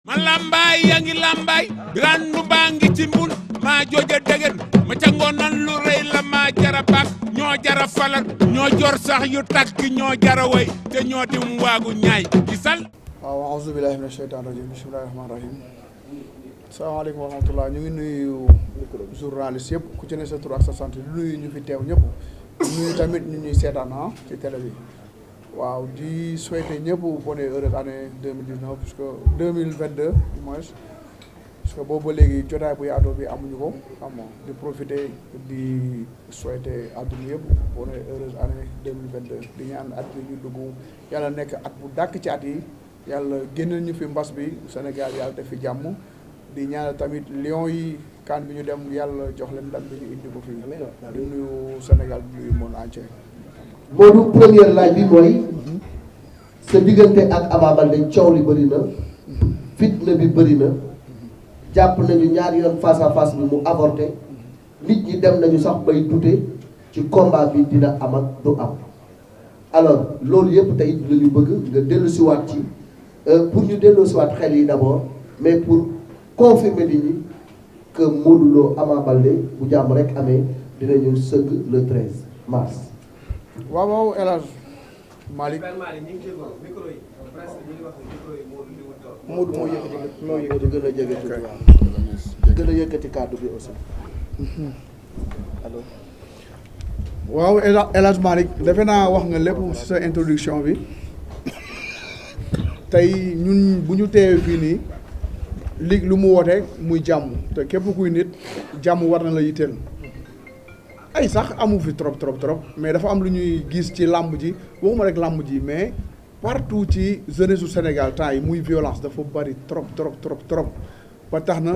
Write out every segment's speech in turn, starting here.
ma lambaay yaa ngi lambaay birandu baa ngi ci mbul maa jooja degen ma ca ngoonan lu rëy la maa jara bak ñoo jara falal ñoo jor sax yu takk ñoo jara way te ñoo dim waagu ñaay gisal waaw auzu billahi mina sheytaan rajim bismillahi rahmaani rahim salaamaaleykum wa rahmatullah ñu ngi nuyu journaliste yëpp ku ci ne sa tur ak sa sant di nuyu ñu fi teew ñëpp nuyu tamit ñu ñuy seetaan ci télé bi waaw di souhaiter ñëpp bonne heureuse année 2019 puisque 2022 du moins parce que boobu ba léegi jotaay bu yaatoo bi amuñu ko xam nga di profiter di souhaiter àdduna yëpp bonne heureuse année 2022 di ñaan at bi ñu dugg yàlla nekk at bu dàkk ci at yi yàlla génnal ñu fi mbas bi Sénégal yàlla def fi jàmm di ñaanal tamit Lions yi kan bi ñu dem yàlla jox leen ndam bi ñu indi ko fi di nuyu Sénégal di nuyu monde entier. Modou première laaj bi mooy sa diggante ak Ama Baldé coow li bëri na fitna bi bëri na jàpp nañu ñaari yoon face à face bi mu avorté nit ñi dem nañu sax bay douter ci combat bi dina am ak du am alors loolu yëpp tey la ñu bëgg nga dellusiwaat ci pour ñu dellusiwaat xel yi d'abord mais pour confirmer nit ñi que Modou Lo Ama Baldé bu jàmm rek amee dinañu sëgg le 13 mars. waaw waaw El Hadj Malick Modou moo yëkkati gën a jege tuuti waaw gën a yëkkati kàddu bi aussi allo waaw El Hadj Malick defe naa wax nga lépp ci sa introduction bi tey ñun bu ñu teewee fii nii lig lu mu woote muy jàmm te képp kuy nit jàmm war na la yitteel ay sax amu fi trop mais dafa am lu ñuy gis ci làmb ji waxuma rek làmb ji mais partout ci jeunesse su Sénégal temps yi muy violence dafa bari trop ba tax na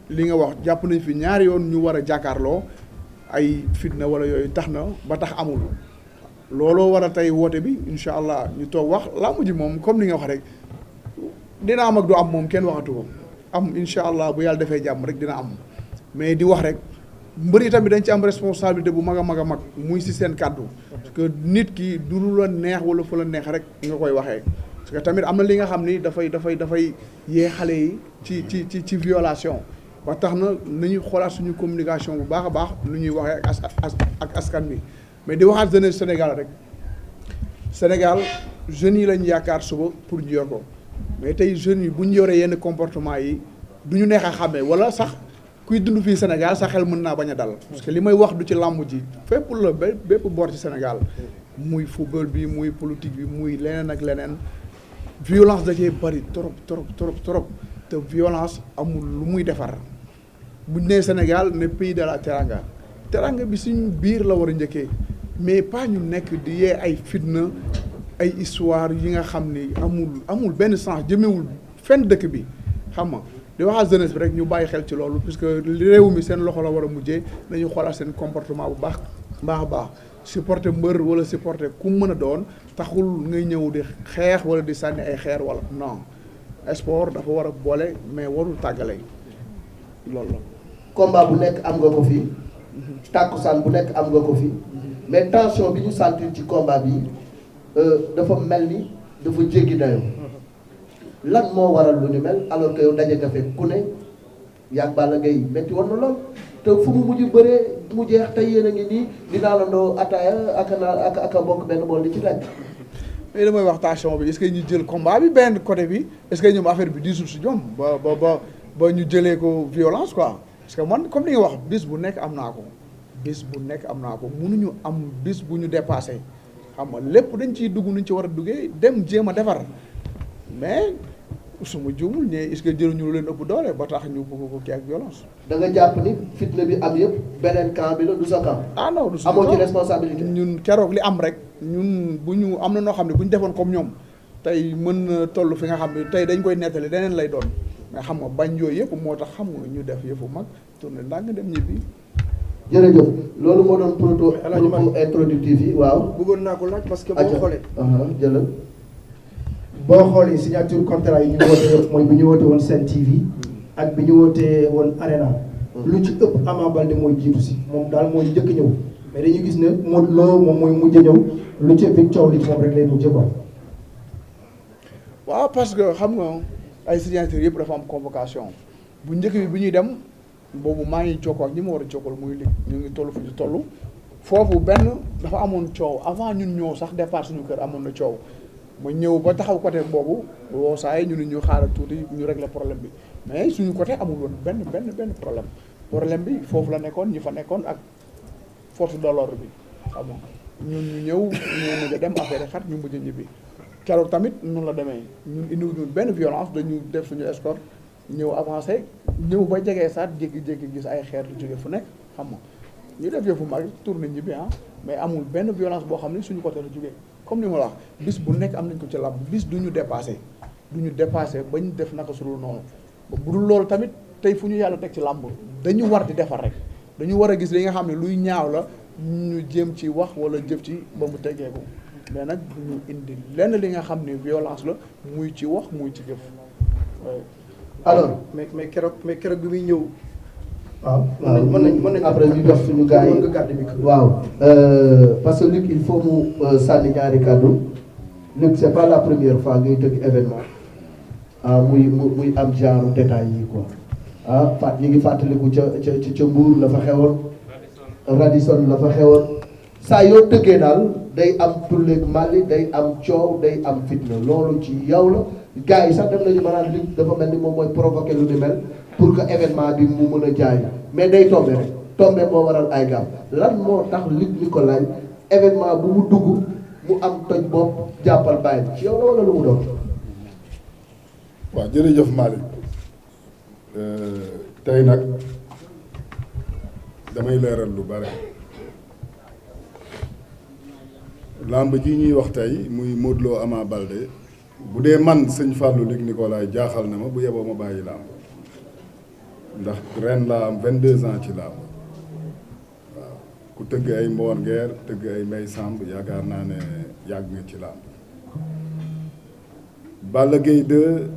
li nga wax jàpp nañ fi ñaari yoon ñu war a jàkkaarloo ay fitna wala yooyu tax na ba tax amul looloo war a tey woote bi incha allah ñu toog wax làmb ji moom comme li nga wax rek dina am ak du am moom kenn waxatu ko am incha allah bu yàlla defee jàmm rek dina am mais di wax rek mbër yi tamit dañ ci am responsabilité bu mag a mag muy ci seen kàddu parce que nit ki du lu la neex wala fu la neex rek nga koy waxee parce que tamit am na li nga xam ni dafay yee xale yi ci violation ba tax na nañuy xoolaat suñu communication bu baax a baax lu ñuy waxee ak askan bi mais di waxaat jeunesse Sénégal rek Sénégal jeunes yi lañ yaakaar suba pour ñu yor ko mais tey jeunes yi bu ñu yoree yenn comportement yi du ñu neex a xàmmee wala sax kuy dund fii Sénégal sa xel mën naa bañ a dal parce que li may wax du ci làmb ji fépp la bépp boor ci Sénégal muy football bi muy politique bi muy leneen ak leneen violence da cee bari trop te violence amul lu muy defar buñ nee Sénégal ne pays de la teranga bi suñ biir la war a njëkkee mais pas ñu nekk di yee ay fitna ay histoire yi nga xam ni amul benn sens jëmewul fenn dëkk bi xam nga di waxaat jeunesse bi rek ñu bàyyi xel ci loolu puisque réew mi seen loxo la war a mujjee nañu xoolaat seen comportement bu baax a baax supporter mbër wala supporter ku mën a doon taxul ngay ñëw di xeex wala di sànni ay xeer wala non sport dafa war a boole mais warul tàggale loolu la. combat bu nekk am nga ko fi tàkkusaan bu nekk am nga ko fi mais tension bi ñu sentir ci combat bi dafa mel ni dafa jéggi dayoo. lan moo waral lu ni mel alors que yow daje nga fekk ku ne yàgg Balla Gaye métti woon na lool te fu mu mujj bëree mu jeex tey yéen a ngi nii dinaa la ndoo ataaya ak a bokk benn bool di ci laaj. mais damay wax tension bi est-ce que ñu jël combat bi benn côté bi est-ce que ñoom affaire bi diisul si ñoom ba ñu jëlee ko violence quoi parce que man comme li nga wax bis bu nekk am naa ko mënuñu am bis bu ñu dépassé xam nga lépp dañ ciy dugg nuñ ci war a duggee dem jéem a defar mais. su ma juumul ne est-ce que jëluñu lu leen ëpp doole ba tax ñu bëgg ko kii ak violence. da nga jàpp ni fitna bi am yëpp beneen camp bi la du sa camp. ah non du sa camp amoo ci responsabilité. ñun keroog li am rek ñun bu ñu am na noo xam ne bu ñu defoon comme ñoom tey mën na toll fi nga xam ne tey dañ koy nettali leneen lay doon mais xam nga bañ yooyu yëpp moo tax xam nga ñu def yëfu mag tourné ndànk dem ñibbi. jërëjëf loolu moo doon proto introductif yi waaw. bëggoon naa ko laaj parce que boo xoolee. jëlal. boo xoolee signature contrat yi ñu woote yëpp mooy bi ñu woote woon Sen TV ak bi ñu woote woon Arena lu ci ëpp Ama Baldé mooy jiitu si moom daal mooy njëkk ñëw mais dañu gis ne Modou Lo moom mooy mujj ñëw lu ci ëpp coow li moom rek lay mujj quoi. waaw parce que xam nga ay signature yëpp dafa am convocation bu njëkk bi bu ñuy dem boobu maa ngi jokkoo ak ñi ma war a jokkal muy lig ñu ngi toll fu ñu toll foofu benn dafa amoon coow avant ñun ñëw sax départ suñu kër amoon na coow ma ñëw ba taxaw côté boobu woo saa yi ñu ne ñu xaaral tuuti ñu régler problème bi mais suñu côté amul woon benn problème bi foofu la nekkoon ñi fa nekkoon ak force de l'ordre bi xam nga ñun ñu ñëw ñu mujj a dem affaire xat ñu mujj a ñibbi keroog tamit noonu la demee ñun indiwuñu benn violence dañu def suñu escorte ñëw avancé ñëw ba jegee saat jékki-jékki gis ay xeer lu jóge fu nekk xam nga ñu def yëfu mag tourné ñibbi mais amul benn violence boo xam ne suñu côté la jógee comme ni ma la wax bis bu nekk am nañ ko ci làmb bis du ñu dépassé bañ def naka su dul noonu bu dul loolu tamit tey fu ñu yàlla teg ci làmb dañu war di defar rek dañu war a gis li nga xam ne luy ñaaw la ñu jéem ci wax wala jëf ci ba mu teggeeku mais nag du ñu indi lenn li nga xam ne violence la muy ci wax muy ci jëf. alors mais keroog bi muy ñëw. waaw mën nañ après ñu jox suñu gars yi waaw parce que Luc il faut mu sànni ñaari kàddu Luc c'est pas la première fois ngay tëgg événement muy am genre détails yi quoi ñu ngi fàttaliku ca Mbour la fa xewoon Radisson la fa xewoon saa yoo tëggee daal day am tulleeg Mali day am coow day am fitna loolu ci yow la gars yi sax dem nañu maanaam Luc dafa mel ni moom mooy provoquer lu ni mel pour que événement bi mu mën a jaay mais day tombé rek tombé moo waral ay gàmm lan moo tax Luc Nicolaï événement bu mu dugg mu am toj bopp jàppal bàyyi ci yow la wala lu mu doon. waaw jërëjëf Malick tey nag damay leeral lu bare lamb ji ñuy wax tey muy Modou Lo Ama Baldé bu dee man sëñ Fallou Luc Nicolaï jaaxal na ma bu yeboo ma bàyyi lamb ndax ren laa am 22 ans ci làmb waaw ku tëgg ay Mboor Ngeer tëgg ay Mbay Samb yaakaar naa ne yàgg nga ci làmb Balla Gaye 2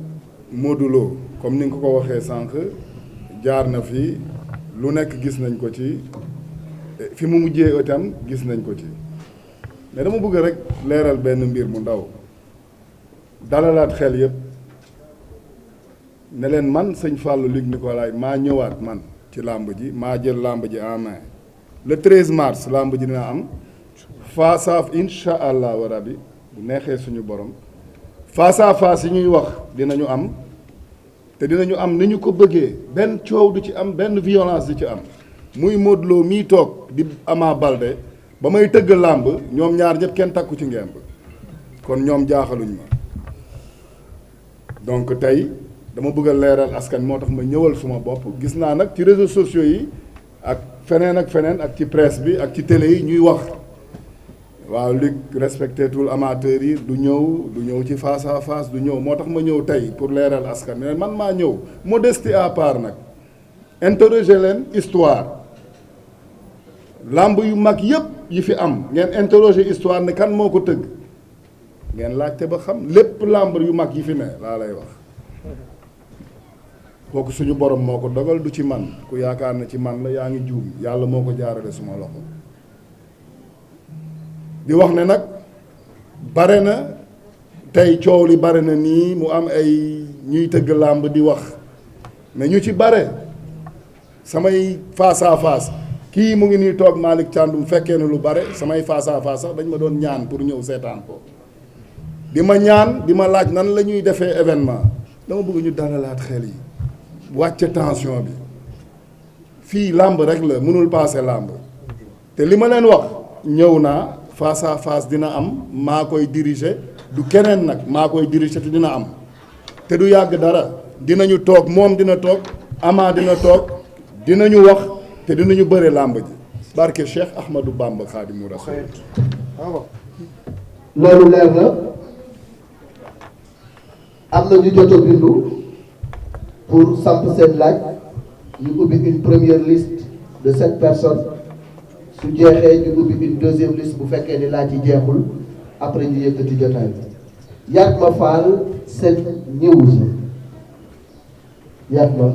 Modou Lo comme ni nga ko waxee sànq jaar na fi lu nekk gis nañ ko ci fi mu mujjee itam gis nañ ko ci mais dama bëgg rek leeral benn mbir mu ndaw dalalaat xel yépp ne leen man sëñ Fallou Luc Nicolaï maa ñëwaat man ci làmb ji maa jël làmb ji en main le 13 mars làmb ji dina am face à incha allah wa rabbi bu neexee suñu borom face à face yi ñuy wax dinañu am te dinañu am ni ñu ko bëggee benn coow du ci am benn violence du ci am muy Modou Lo mii toog di Ama Baldé ba may tëgg làmb ñoom ñaar ñëpp kenn takku ci ngemb kon ñoom jaaxaluñ ma donc tey dama bëgg a leeral askan moo tax ma ñëwal suma bopp gis naa nag ci réseaux sociaux yi ak feneen ak ci presse bi ak ci télé yi ñuy wax waaw Luc respecté tul amateurs yi du ñëw ci face à face du ñëw moo tax ma ñëw tey pour leeral askan mais man maa ñëw modestie à part nag interroger leen histoire lamb yu mag yépp yi fi am ngeen interroger histoire ne kan moo ko tëgg ngeen laajte ba xam lépp lamb yu mag yi fi ne laa lay wax kooku suñu borom moo ko dogal du ci man ku yaakaar na ci man la yaa ngi juum yàlla moo ko jaarale suma loxo di wax ne nag bare na tey coow li bare na nii mu am ay ñuy tëgg làmb di wax mais ñu ci bare samay face à face kii mu ngi nii toog Malick Thiandoum fekkee na lu bare samay face à face sax dañ ma doon ñaan pour ñëw seetaan ko di ma ñaan di ma laaj nan la ñuy defee événement dama bëgg ñu dalalaat xel yi wàcce tension bi fii làmb rek la mënul paase làmb te li ma leen wax ñëw naa face à face dina am maa koy diriger du keneen nag maa koy diriger te dina am te du yàgg dara dinañu toog moom dina toog Ama dina toog dinañu wax te dinañu bëre làmb ji barke Cheikh Ahmadou Bamba Khadimou Rassoul loolu leer na am na ñu jot a bindu pour samp seen laaj ñu ubbi une première liste de 7 personnes su jeexee ñu ubbi une deuxième liste bu fekkee ni laaj yi jeexul après ñu yëkkati jotaay bi Yatma Fall Sen News Yatma.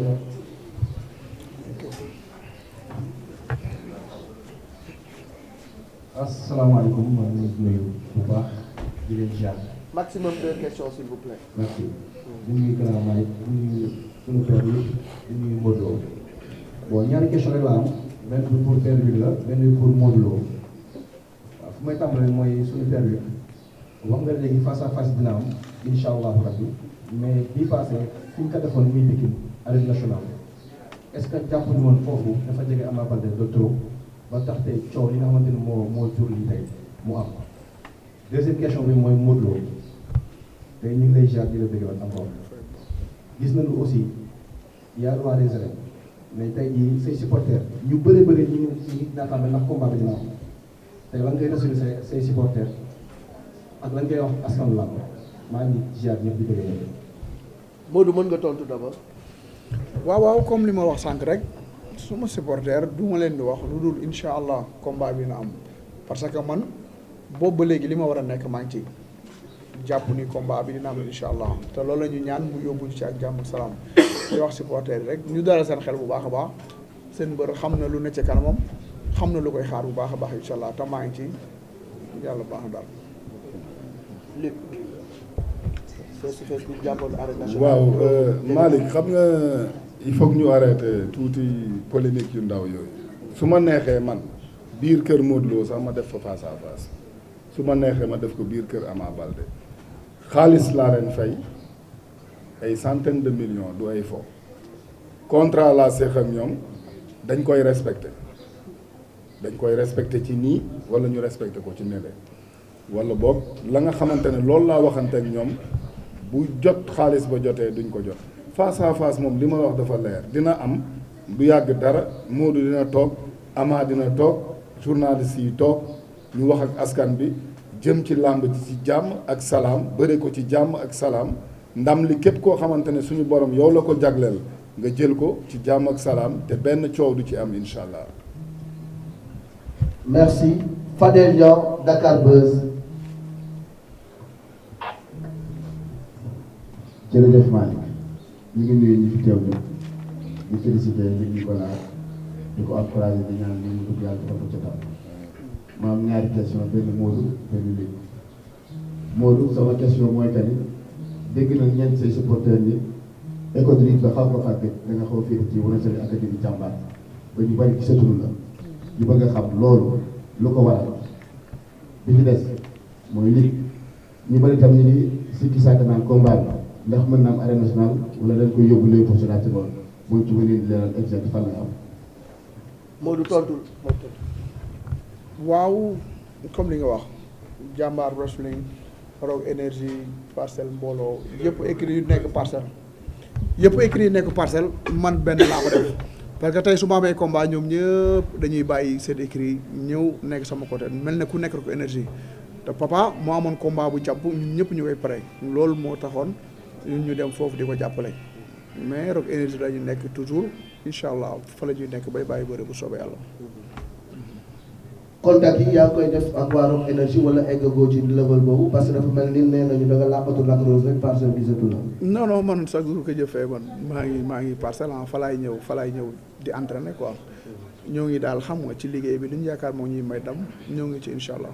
asalaamaaleykum maa ngi leen di nuyu bu baax di leen jaar maximum 2 questions s'il vous plaît. merci di nuyu grand Malick di nuyu suñu père bi di nuyu Modou Lo bon ñaari question rek la am benn bi pour père bi la benn bi pour Modou Lo waaw fu may tàmbalee mooy suñu père bi wax nga léegi face à face dina am incha allahu rabbi mais bii passé fi ñu ko defoon muy Pikine arène nationale est-ce que jàpp ñu woon foofu dafa jege Ama Baldé de trop ba tax tey coow li nga xamante ni moo jur li tey mu am. deuxième question bi mooy Modou Lo tey ñu ngi lay jaar di la bëggoon encore gis nañu aussi y a roi des arènes mais tey jii say supporters ñu bëri ñu ngi naataange ndax combat bi dina am tey lan ngay rassurer say supporters ak lan ngay wax askan wi maa ngi jaar ñëpp di bëgg. Modou mën nga tontu d'abord. waaw comme li ma wax sànq rek suma supporter du ma leen di wax lu dul incha allah combat bi na am parce que man boobu ba léegi li ma war a nekk maa ngi ci jàpp ni combat bi dina am incha allah te loolu la ñu ñaan mu yóbbu ci ak jàmm salaam di wax supporter yi rek ñu dalal seen xel bu baax a baax seen mbër xam na lu ne ci kanamam xam na lu koy xaar bu baax a baax incha allah te maa ngi ci yàlla baax na daal. Luc. waaw Malick xam nga il faut que ñu arrêté tuuti polémique yu ndaw yooyu su ma neexee man biir kër Modou Lo sax ma def fa face à face su ma neexee ma def ko biir kër Ama Baldé xaalis laa leen fay ay centaines de millions du ay fo contrat laa seex ak ñoom dañ koy respecté ci nii wala ñu respecté ko ci nele wala boog la nga xamante ne loolu laa waxante ak ñoom bu jot xaalis ba jotee duñ ko jot face à face moom li ma wax dafa leer dina am du yàgg dara Modou dina toog Ama dina toog journaliste yi toog ñu wax ak askan bi jëm ci làmb ci jàmm ak salaam bëre ko ci jàmm ak salaam ndam li képp koo xamante ne suñu borom yow la ko jagleel nga jël ko ci jàmm ak salaam te benn coow du ci am incha allah. merci Fadel Niang Dakar Buzz. jërëjëf Malick ñu ngi nuyu ñi fi teew ñëpp di félicité nit ñi ko laaj di ko encouragé di ñaan li ñu dugg yàlla dafa ko jotal ma am ñaari question benn Modou benn Luc Modou sama question mooy que ni dégg na ñeent say supporters ni économique ba xaw ko fàtte da nga xaw a féete ci wane seen académie jàmbaar ba ñu bari gisatul la ñu bëgg a xam loolu lu ko waral bi ci des mooy Luc ñu bari tam ñu ni sikki sàkk naan combat bi ndax mën na am arène nationale wala dañ koy yóbbu léegi pour cela ci loolu boo ci mënee di leeral exact fan la am. Modou tontul. waaw comme li nga wax jàmbaar wrestling Rock énergie parcelle mbooloo yëpp écrit yu nekk parcelle man benn laa ko def parce que tey su ma amee combat ñoom ñëpp dañuy bàyyi seen écrit ñëw nekk sama côté mel ne ku nekk Rock énergie te papa moo amoon combat bu jàpp ñun ñëpp ñu koy pare loolu moo taxoon ñun ñu dem foofu di ko jàppale mais Rock énergie la ñu nekk toujours incha allah fa la ñuy nekk bay bàyyi bëre bu soobee yàlla. contact yi yaa ngi koy def ak waa Rock énergie wala eggagoo ci level boobu parce que dafa mel ni nee nañu da nga làqatu Lac Rose rek parcelle gisatu la. non man chaque jour que jëfee man maa ngi parcelle fa laay ñëw di entraîner quoi ñoo ngi daal xam nga ci liggéey bi lu ñu yaakaar moo ñuy may dam ñoo ngi ci incha allah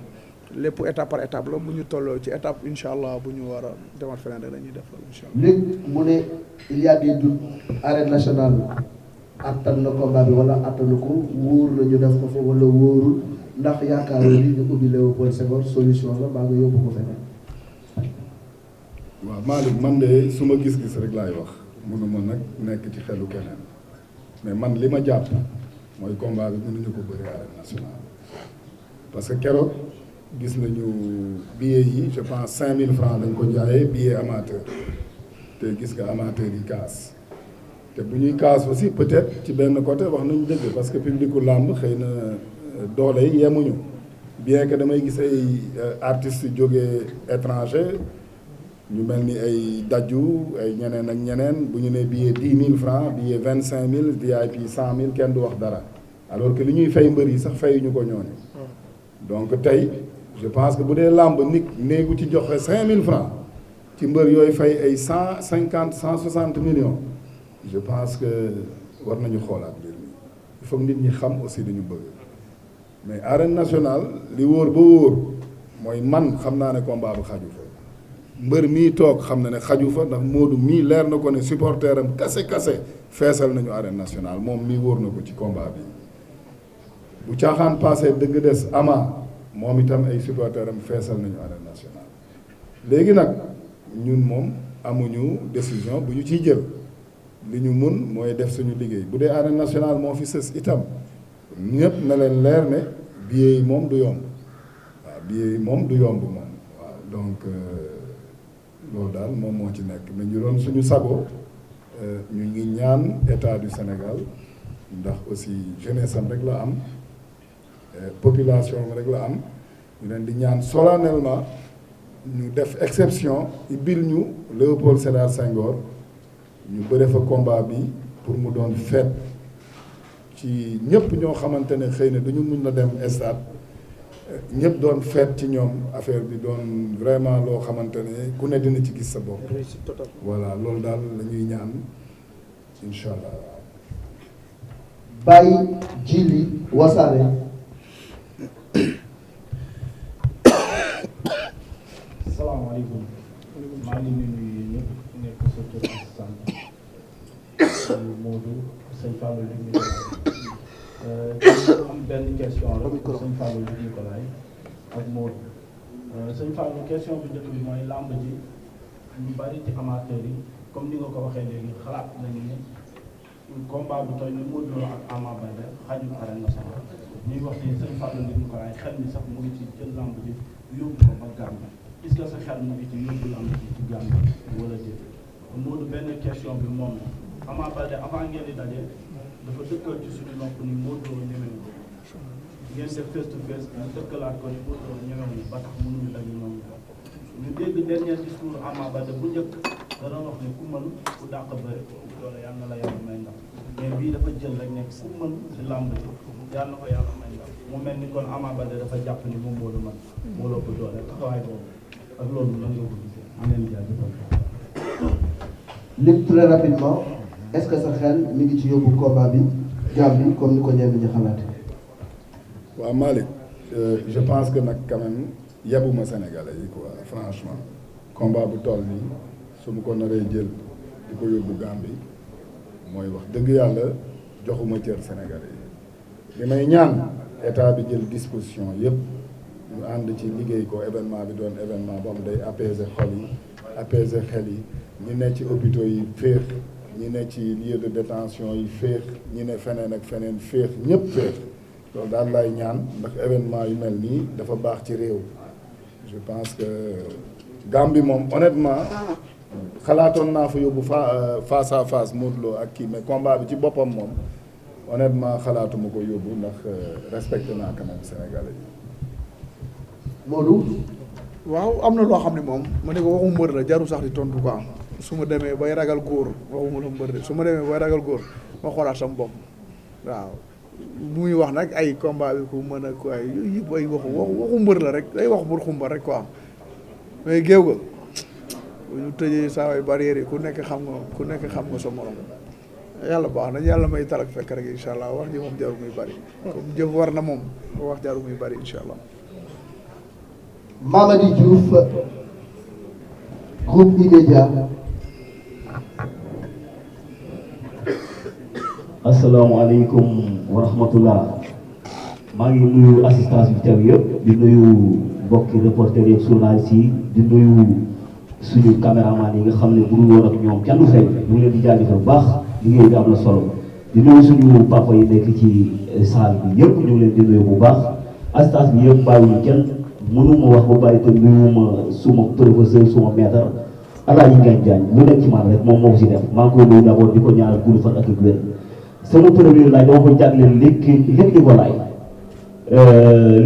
lépp étape par étape la bu ñu tolloo ci étape incha allah bu ñu war a demat feneen rek dañuy def loolu incha allah. léegi mu ne il y a des doutes arène nationale attan na combat bi wala attanu ko wóor na ñu def ko fa wala wóorul ndax yaakaar ni ñu ubbi Léopold Senghor solution la maa nga yóbbu ko feneen. waaw Malick man de su ma gis-gis rek laay wax mënuma nag nekk ci xelu keneen mais man li ma jàpp mooy combat bi mënuñu ko bëri arène nationale parce que keroog gis nañu billets yi je pense 5000 francs dañ ko jaayee billet amateur te gis nga amateur yi kaas te bu ñuy kaas aussi peut-être ci benn côté wax nañu dëgg parce que publicu làmb xëy na doole yi yemuñu bien que damay gis ay artistes yu jógee étranger ñu mel ni ay daju ay ñeneen ak ñeneen bu ñu nee billet 10 000 francs billet 25000 VIP 100000 kenn du wax dara alors que li ñuy fay mbër yi sax fayuñu ko ñooñu donc tey je pense que bu dee làmb nit néegu ci joxe 5000 francs ci mbër yooyu fay ay 150 160 millions je pense que war nañu xoolaat mbir mi il faut nit ñi xam aussi dañu bëgg mais arène nationale li wóor ba wóor mooy man xam naa ne combat bu xaju fa mbër mii toog xam na ne xaju fa ndax Modou mii leer na ko ne supporter am kase feesal nañu arène nationale moom mii wóor na ko ci combat bi bu caaxaan passé dëgg des Ama moom itam ay supporter am feesal nañu arène nationale léegi nag ñun moom amuñu décision bu ñu ciy jël li ñu mun mooy def suñu liggéey bu dee arène nationale moo fi sës itam ñëpp na leen leer ne billet yi moom du yomb waaw billet yi moom du yomb moom waaw donc loolu daal moom moo ci nekk mais ñu doon suñu sago ñu ngi ñaan état du Sénégal ndax aussi jeunesse am rek la am population am rek la am ñu leen di ñaan solennellement ñu def exception bil ñu Léopold Sédar Senghor ñu bëre fa combat bi pour mu doon fête ci ñëpp ñoo xamante ne xëy na duñu mun na dem stade ñëpp doon fête ci ñoom affaire bi doon vraiment loo xamante ne ku ne dina ci gis sa bopp. voilà loolu daal la ñuy ñaan incha allah. Baye Djili Wassare. salaamaaleykum maa ngi nuyu ñëpp nekk sa tur ak sant Modou sëñ Fallou Luc Nicolaï am benn question rek pour sëñ Fallou Luc Nicolaï ak Modou sëñ Fallou question bu njëkk bi mooy làmb ji ñu bari ci amateurs yi comme ni nga ko waxee léegi xalaat nañu ne combat bu toll ni Modou Lo ak Ama Baldé xajul arène nationale ñuy wax ni sëñ Fallou Luc Nicolaï xel mi sax mu ngi ci jël làmb ji yóbbu ko ba Gambie est-ce que sa xel mu ngi ci yóbbu làmb ji ci Gambie wala déet Modou benn question bi moom la Ama Baldé avant ngeen di daje dafa dëkkal ci suñu nopp ni Modou Lo ñemewu ngeen def face to face ñu dëkkalaat ko ni Modou Lo ñemewu ba tax mënuñu daje noonu ñu dégg dernier discours Ama Baldé bu njëkk da doon wax ne ku mën ku dàq bëri loolu yal na la yàlla may ndam mais bii dafa jël rek nekk ku mën si làmb ji yal na ko yàlla may ndam mu mel ni kon Ama Baldé dafa jàpp ni moom Modou man moo la ëpp doole taxawaay boobu ak loolu lan nga ko gisee am leen jaajëfal. Luc très rapidement est-ce que sa xel mi ngi ci yóbbu combat bi Gambie comme ni ko ñenn ñi xalaate. waaw Malick je pense que nag quand même yebuma Sénégalais yi quoi franchement combat bu toll nii su ma ko naree jël di ko yóbbu Gambie mooy wax dëgg yàlla joxuma cër Sénégalais yi li may ñaan état bi jël disposition yëpp ñu ànd ci liggéey ko événement bi doon événement boo xam day apaiser xol yi apaiser xel yi ñi ne ci hôpitaux yi féex ñi ne ci lieu de détention yi féex ñi ne feneen ak feneen féex ñëpp féex loolu daal lay ñaan ndax événement yu mel nii dafa baax ci réew je pense que Gambie moom honnêtement xalaatoon naa fa yóbbu face à face Modou Lo ak kii mais combat bi ci boppam moom honnêtement xalaatuma ko yóbbu ndax respecté naa quand même Sénégalais yi. Modou. waaw am na loo xam ne moom ma ne ko waxu mbër la jaru sax di tontu quoi su ma demee bay ragal góor waxuma la mbër de su ma demee bay ragal góor ma xoolaat sama bopp waaw muy wax nag ay combat bi ku mën a quoi yooyu yëpp ay waxu mbër la rek day wax pour xumba rek quoi mais géew ga bu ñu tëjee saa waay barrière yi ku nekk xam nga sa morom yàlla baax na yàlla may tarak fekk rek incha allah wax ji moom jaru muy bari comme jëf war na moom wax jaru muy bari incha allah. Mamady Diouf groupe E-Media. asalaamaaleykum wa rahmatullah maa ngi nuyu assistance bi teew yëpp di nuyu mbokki reporter yeeg journaliste yi di nuyu suñu caméraman yi nga xam ne bu dul woon ak ñoom kenn du fay ñu ngi leen di jaajëfal bu baax liggéey bi am na solo di nuyu suñu papa yi nekk ci salle bi yëpp ñu ngi leen di nuyu bu baax assistance bi yëpp bàyyiwuñu kenn mënuma wax ba bàyyi te nuyuma suma professeur suma maître Alaaji Ngagne Diagne lu nekk ci man rek moom moo ko si def maa ngi koy nuyu d'abord di ko ñaanal gudd fan ak wér sama premier laaj dama ko jagleel léegi Nicolaï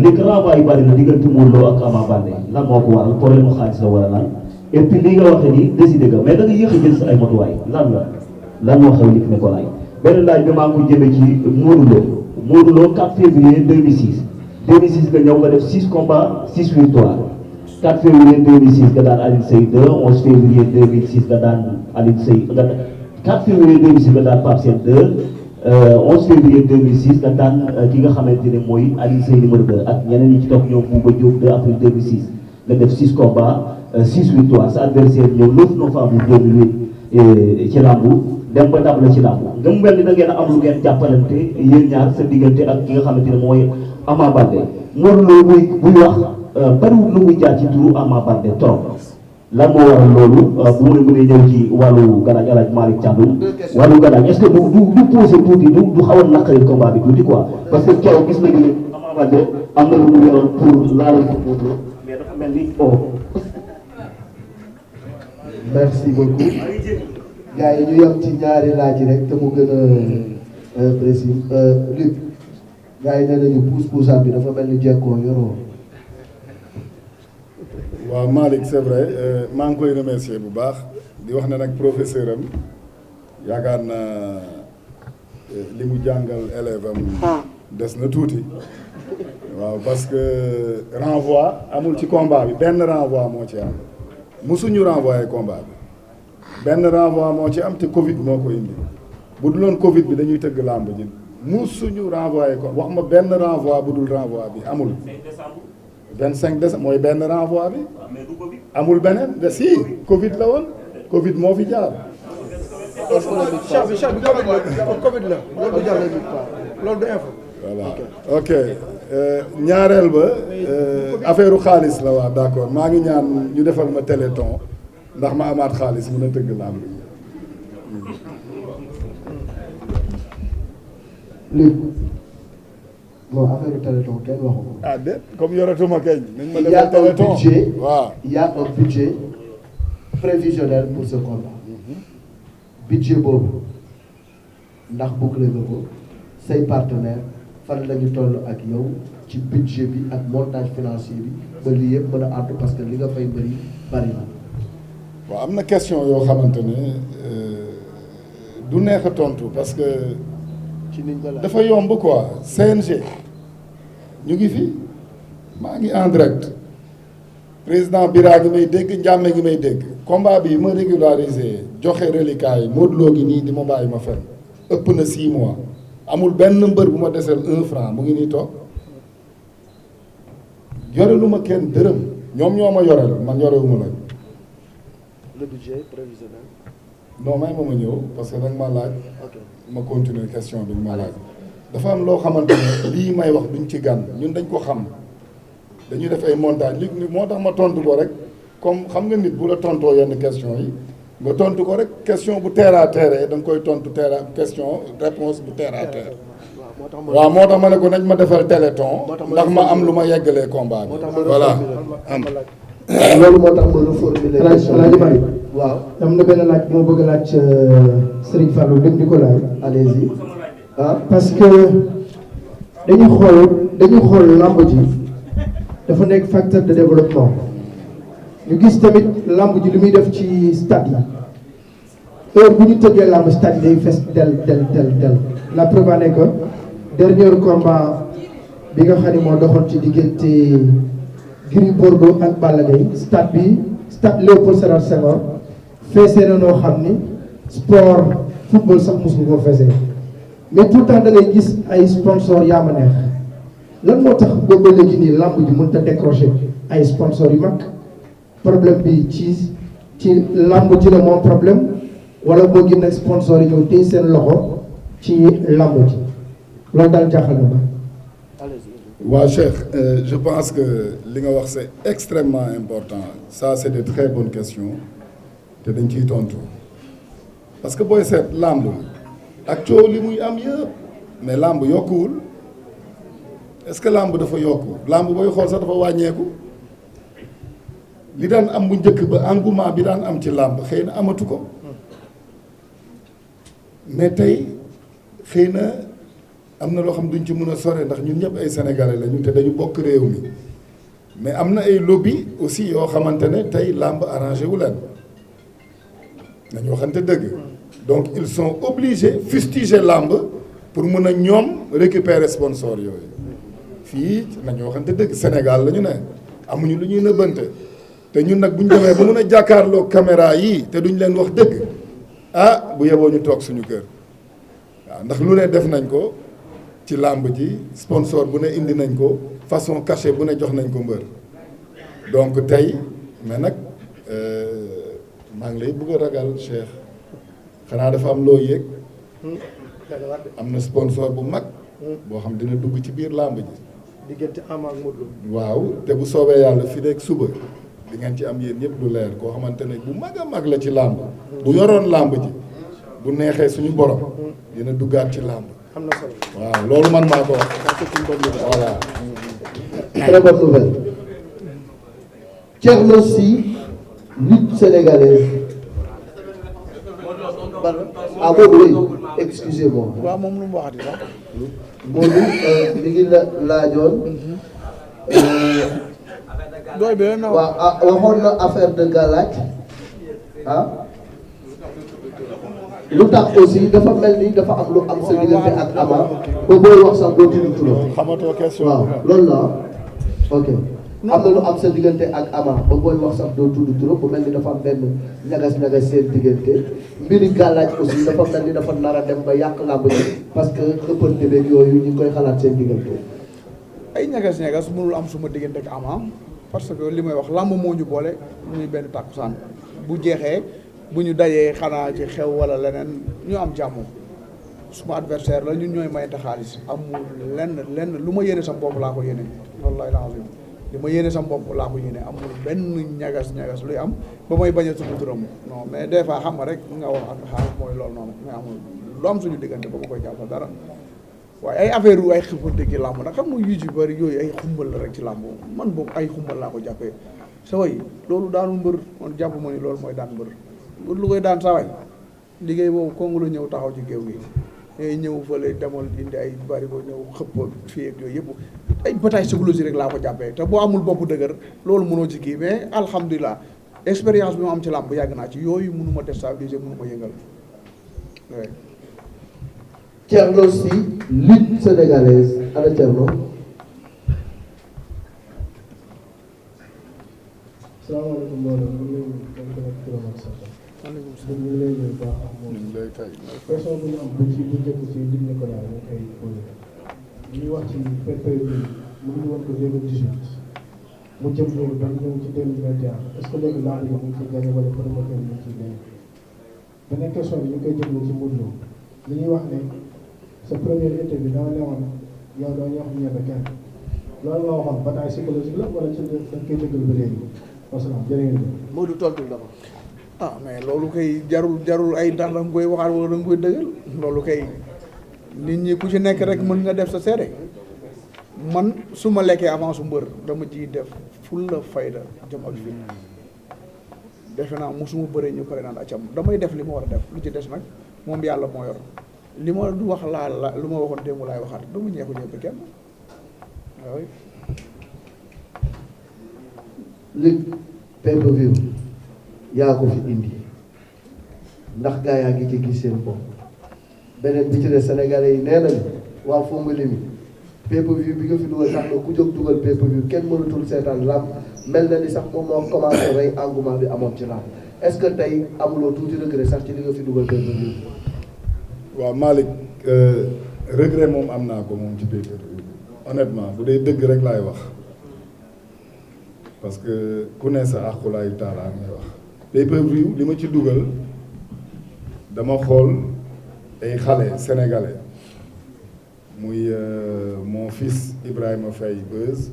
li renvoi yi bari na diggante Modou Lo ak Ama Baldé lan moo ko waral problème mu xaalis la wala lan et puis li nga waxee ni décidé nga mais da nga yéex a jël sa ay matuwaay lan moo xew Luc Nicolaï benn laaj bi maa ngi ko jëmee ci Modou Lo 4 février 2006 nga ñëw nga def 6 combats 6 victoires 4 février 2006 nga daan Alioune Seye 2 11 février 2006 nga daan Alioune Seye 4 février 2006 nga daan Pape Sène 2 11 février 2006 nga daan ki nga xamante ne mooy Alioune Seye numéro 2 ak ñeneen ñi ci topp ñoom Bouba Diop 2 avril 2006 nga def 6 combats 6 victoires sa adversaire ñëw 9 novembre 2008 ci làmbu dem ba dab la ci làmbu nga mu mel ni da ngeen a am lu ngeen jàppalante yéen ñaar sa diggante ak ki nga xamante ne mooy Ama Baldé Modou Lo buy wax bariwul lu muy jaar ci turu Ama Baldé trop lan moo waral loolu bu mu mënee ñëw ci wàllu galaaj alaaj Malick Thiandoum wàllu galaaj est-ce que du posé tuuti du xaw a naqari combat bi tuuti quoi parce que keroog gis nañu ne Ama Baldé am na lu mu yoroon pour laalal ko Modou Lo mais dafa mel ni merci beaucoup gars yi ñu yem ci ñaari laaj rek te mu gën a précis Luc gars yi nee nañu pousse-poussat bi dafa mel ni jekkoo yoroo. waaw Malick c'est vrai maa ngi koy remercier bu baax di wax ne nag professeur am yaakaar naa li mu jàngal élève am des na tuuti waaw parce que renvoi amul ci combat bi benn renvoi moo ci am musuñu renvoyer combat bi benn renvoi moo ci am te Covid moo ko indi bu dul woon Covid bi dañuy tëgg làmb ji musuñu renvoyer ko wax ma benn renvoi bu dul renvoi bi amul. 25 décembre mooy benn renvoi bi amul beneen de si Covid la woon Covid moo fi jaar. Covid la loolu du info. voilà ok ñaareel ba affaire xaalis la waa d'accord maa ngi ñaan ñu defal ma téléthon ndax ma amaat xaalis mën a tëgg làmb Luc bon affaire téléthon kenn waxu ko. ah déet comme yoratuma keñ nañ ma il y a defal un téléthon budget waaw il y a un budget prévisionnel pour ce combat budget boobu ndax boucler nga ko say partenaires fan la ñu toll ak yow ci budget bi ak montage financier bi ba lii yëpp mën a àddu parce que li nga fay bëri bari na. waaw am na question yoo xamante ne du neex a tontu parce que ci niñ ko laaj dafa yomb quoi CNG ñu ngi fi maa ngi en direct président Bira ngi may dégg Ndiame ngi may dégg combat bi ma régularisé joxe reliquat yi Modou Lo gi nii di ma bàyyi ma fen ëpp na 6 mois amul benn mbër bu ma deseel 1 franc mu ngi nii toog yorelu ma kenn dërëm ñoom ñoo ma yorel man yorewuma la. le budget prévisionnel. non may ma ñëw parce que danga ma laaj ma continuer question bi ma laaj dafa am loo xamante ne lii may wax duñ ci gàn ñun dañ ko xam dañuy def ay montage li moo tax ma tontu ko rek comme xam nga nit bu la tontoo yenn question yi nga tontu ko rek question bu terre à terre da nga koy tontu terre question réponse bu terre à terre waaw moo tax ma ne ko nañ ma defal téléthon ndax ma am lu ma yeggalee combat bi voilà am loolu moo tax ma reformuler Alaaji Malick waaw am na benn laaj bu ma bëgg a laaj Serigne Fallou Luc Nicolaï allez-y ah parce que dañu xool lamb ji dafa nekk facteur de développement ñu gis tamit lamb ji li muy def ci stade yi heure bu ñu tëggee lamb stade yi day fees del la preuve en est que dernier combat bi nga xam ne moo doxoon ci diggante Gris Bordeaux ak Balla Gaye stade Léopold Sédar Senghor feesee na noo xam ni sport football sax mosu ko feesee mais tout le temps da ngay gis ay sponsor yaa ma neex lan moo tax boobu ba léegi nii lamb ji mënut a décrocher ay sponsor yu mag problème bi ci lamb ji la moom problème wala boo gis nag sponsor yi ñëw téye seen loxo ci lamb ji loolu daal jaaxal na ma. waaw Cheikh je pense que li nga wax c'est extrêmement important ça c'est de très bonnes questions te dañ ciy tontu parce que booy seet làmb ak coow li muy am yëpp mais làmb yokkuwul est-ce que làmb dafa yokku làmb booy xool sax dafa wàññeeku li daan am bu njëkk ba engouement bi daan am ci làmb xëy na amatu ko mais tey xëy na am na loo xam duñ ci mën a sore ndax ñun ñëpp ay sénégalais lañu te dañu bokk réew mi mais am na ay lobby aussi yoo xamante ne tey làmb arrangé wu leen nañu waxante dëgg donc ils sont obligés fustiger làmb pour mën a ñoom récupérer sponsor yooyu fii nañu waxante dëgg Sénégal la ñu ne amuñu lu ñuy nëbbante te ñun nag bu ñu demee ba mën a jàkkaarloo caméra yi te duñ leen wax dëgg ah bu yeboo ñu toog suñu kër waaw ndax lu ne def nañ ko ci làmb ji sponsor bu ne indi nañ ko façon cachet bu ne jox nañ ko mbër donc tey mais nag maa ngi lay bëgg a ragal Cheikh xanaa dafa am loo yëg am na sponsor bu mag boo xam dina dugg ci biir làmb ji diggante Ama ak Modou Lo. waaw te bu soobee yàlla fii rek suba di ngeen ci am yéen ñëpp du leer koo xamante ne bu mag a mag la ci làmb bu yoroon làmb ji bu neexee suñu borom dina duggaat ci làmb am na solo. waaw loolu man maa ko wax voilà. Très bonne nouvelle. Thierno Sy, lutte sénégalaise. Ah Modou, oui, excusez-moi. waaw moom lu mu waxati sax. Modou mi ngi la laajoon. doy bi na waaw waxoon na affaire de galaaj ah. lu tax aussi dafa mel ni dafa am lu am sa diggante ak Ama ba booy wax sax doo tudd turam. xamatoo question waaw loolu la ok am na lu am sa diggante ak Ama ba booy wax sax doo tudd turam bu mel ni dafa am benn ñagas-ñagas seen diggante mbiri gàllaaj aussi dafa mel ni dafa nar a dem ba yàq làmb ji parce que ëppante beeg yooyu ñu ngi koy xalaat seen diggante. ay ñagas-ñagas mënul am suma diggante ak Ama parce que li may wax làmb moo ñu boole muy benn tàkkusaan bu jeexee bu ñu dajee xanaa ci xew wala leneen ñu am jàmm suma adversaire la ñun ñooy mayante xaalis amul lenn lu ma yéene sama bopp laa ko yéene wallahi lazim li ma yéene sama bopp laa ko yéene amul benn ñagas-ñagas luy am ba may bañ a tudd turam non mais des fois xam nga rek nga wax ak xaar mooy loolu noonu mais amul lu am suñu diggante ba ma koy jàppal dara waaye ay affaire yu ay xippante ci làmb nag xam nga yu ci bëri yooyu ay xumbal la rek ci làmb man boobu ay xumbal laa ko jàppee sa way loolu daanu mbër man jàpp ma ni loolu mooy daan mbër lu koy daan saway liggéey boobu kongu la ñëw taxaw ci géew gi ngay ñëw fële demal indi ay bari ba ñëw xëpp fii ak yooyu yëpp ay bataille psychologique rek laa ko jàppee te boo amul bopp dëgër loolu mënoo ci kii mais alhamdulilah expérience bi ma am ci làmb yàgg naa ci yooyu mënu ma déstabiliser mënu ma yëngal oui. Thierno Sy, lutte sénégalaise ana Thierno. salaamaaleykum mbooloo ñu ngi leen di nekk turam ak sant. ñu ngi lay nuyu bu baax ak moom. ñu ngi lay fay. question bu ñu am bu njëkk ci Luc Nicolaï ñu koy posé. ñu ngi wax ci période bi mu ngi woon ko 2018 mu jëm loolu ba ñëw ci 2021 est-ce que léegi làmb yi mu ngi ciy gagné wala promoteur yi mu ngi ciy gagné. beneen question bi ñu koy jëmlee ci Modou Lo li ñuy wax ne sa première interview dama ne woon yow doo ñu wax ñebe kenn loolu nga waxoon bataille psychologique la wala ci dañ koy dëggal ba léegi. wasalaam jërëjëf. Modou tontu la ko. ah mais loolu kay jarul ay ndax da nga koy waxaat wala da nga koy dëggal loolu kay nit ñi ku ci nekk rek mën nga def sa seede man su ma lekkee avant su mbër dama ciy def fulla fayda jom ak fi defe naa mosuma bëree ñu pare naan acam damay def li ma war a def lu ci des nag moom yàlla moo yor li ma du wax la lu ma waxoon démb laay waxaat dama ñeeku ñëpp kenn waaw. Luc pay-per-view yaa ko fi indi ndax gaa yaa ngi ci gis seen bopp beneen bi ci des Sénégalais yi nee nañu waa Fongolimbi pay-per-view bi nga fi dugal sax na ku jóg dugal pay-per-view kenn mënatul seetaan làmb mel na ni sax moom moo commencé rey engouement bi amoon ci làmb est-ce que tey amuloo tuuti regret sax ci li nga fi dugal pay-per-view. waaw Malick regret moom am naa ko moom ci pay-per-view honnêtement bu dee dëgg rek laay wax. parce que ku ne sa àqulaayu taalaa ngay wax pay-per-view li ma ci dugal dama xool ay xale sénégalais muy mon fils Ibrahima Faye Beuz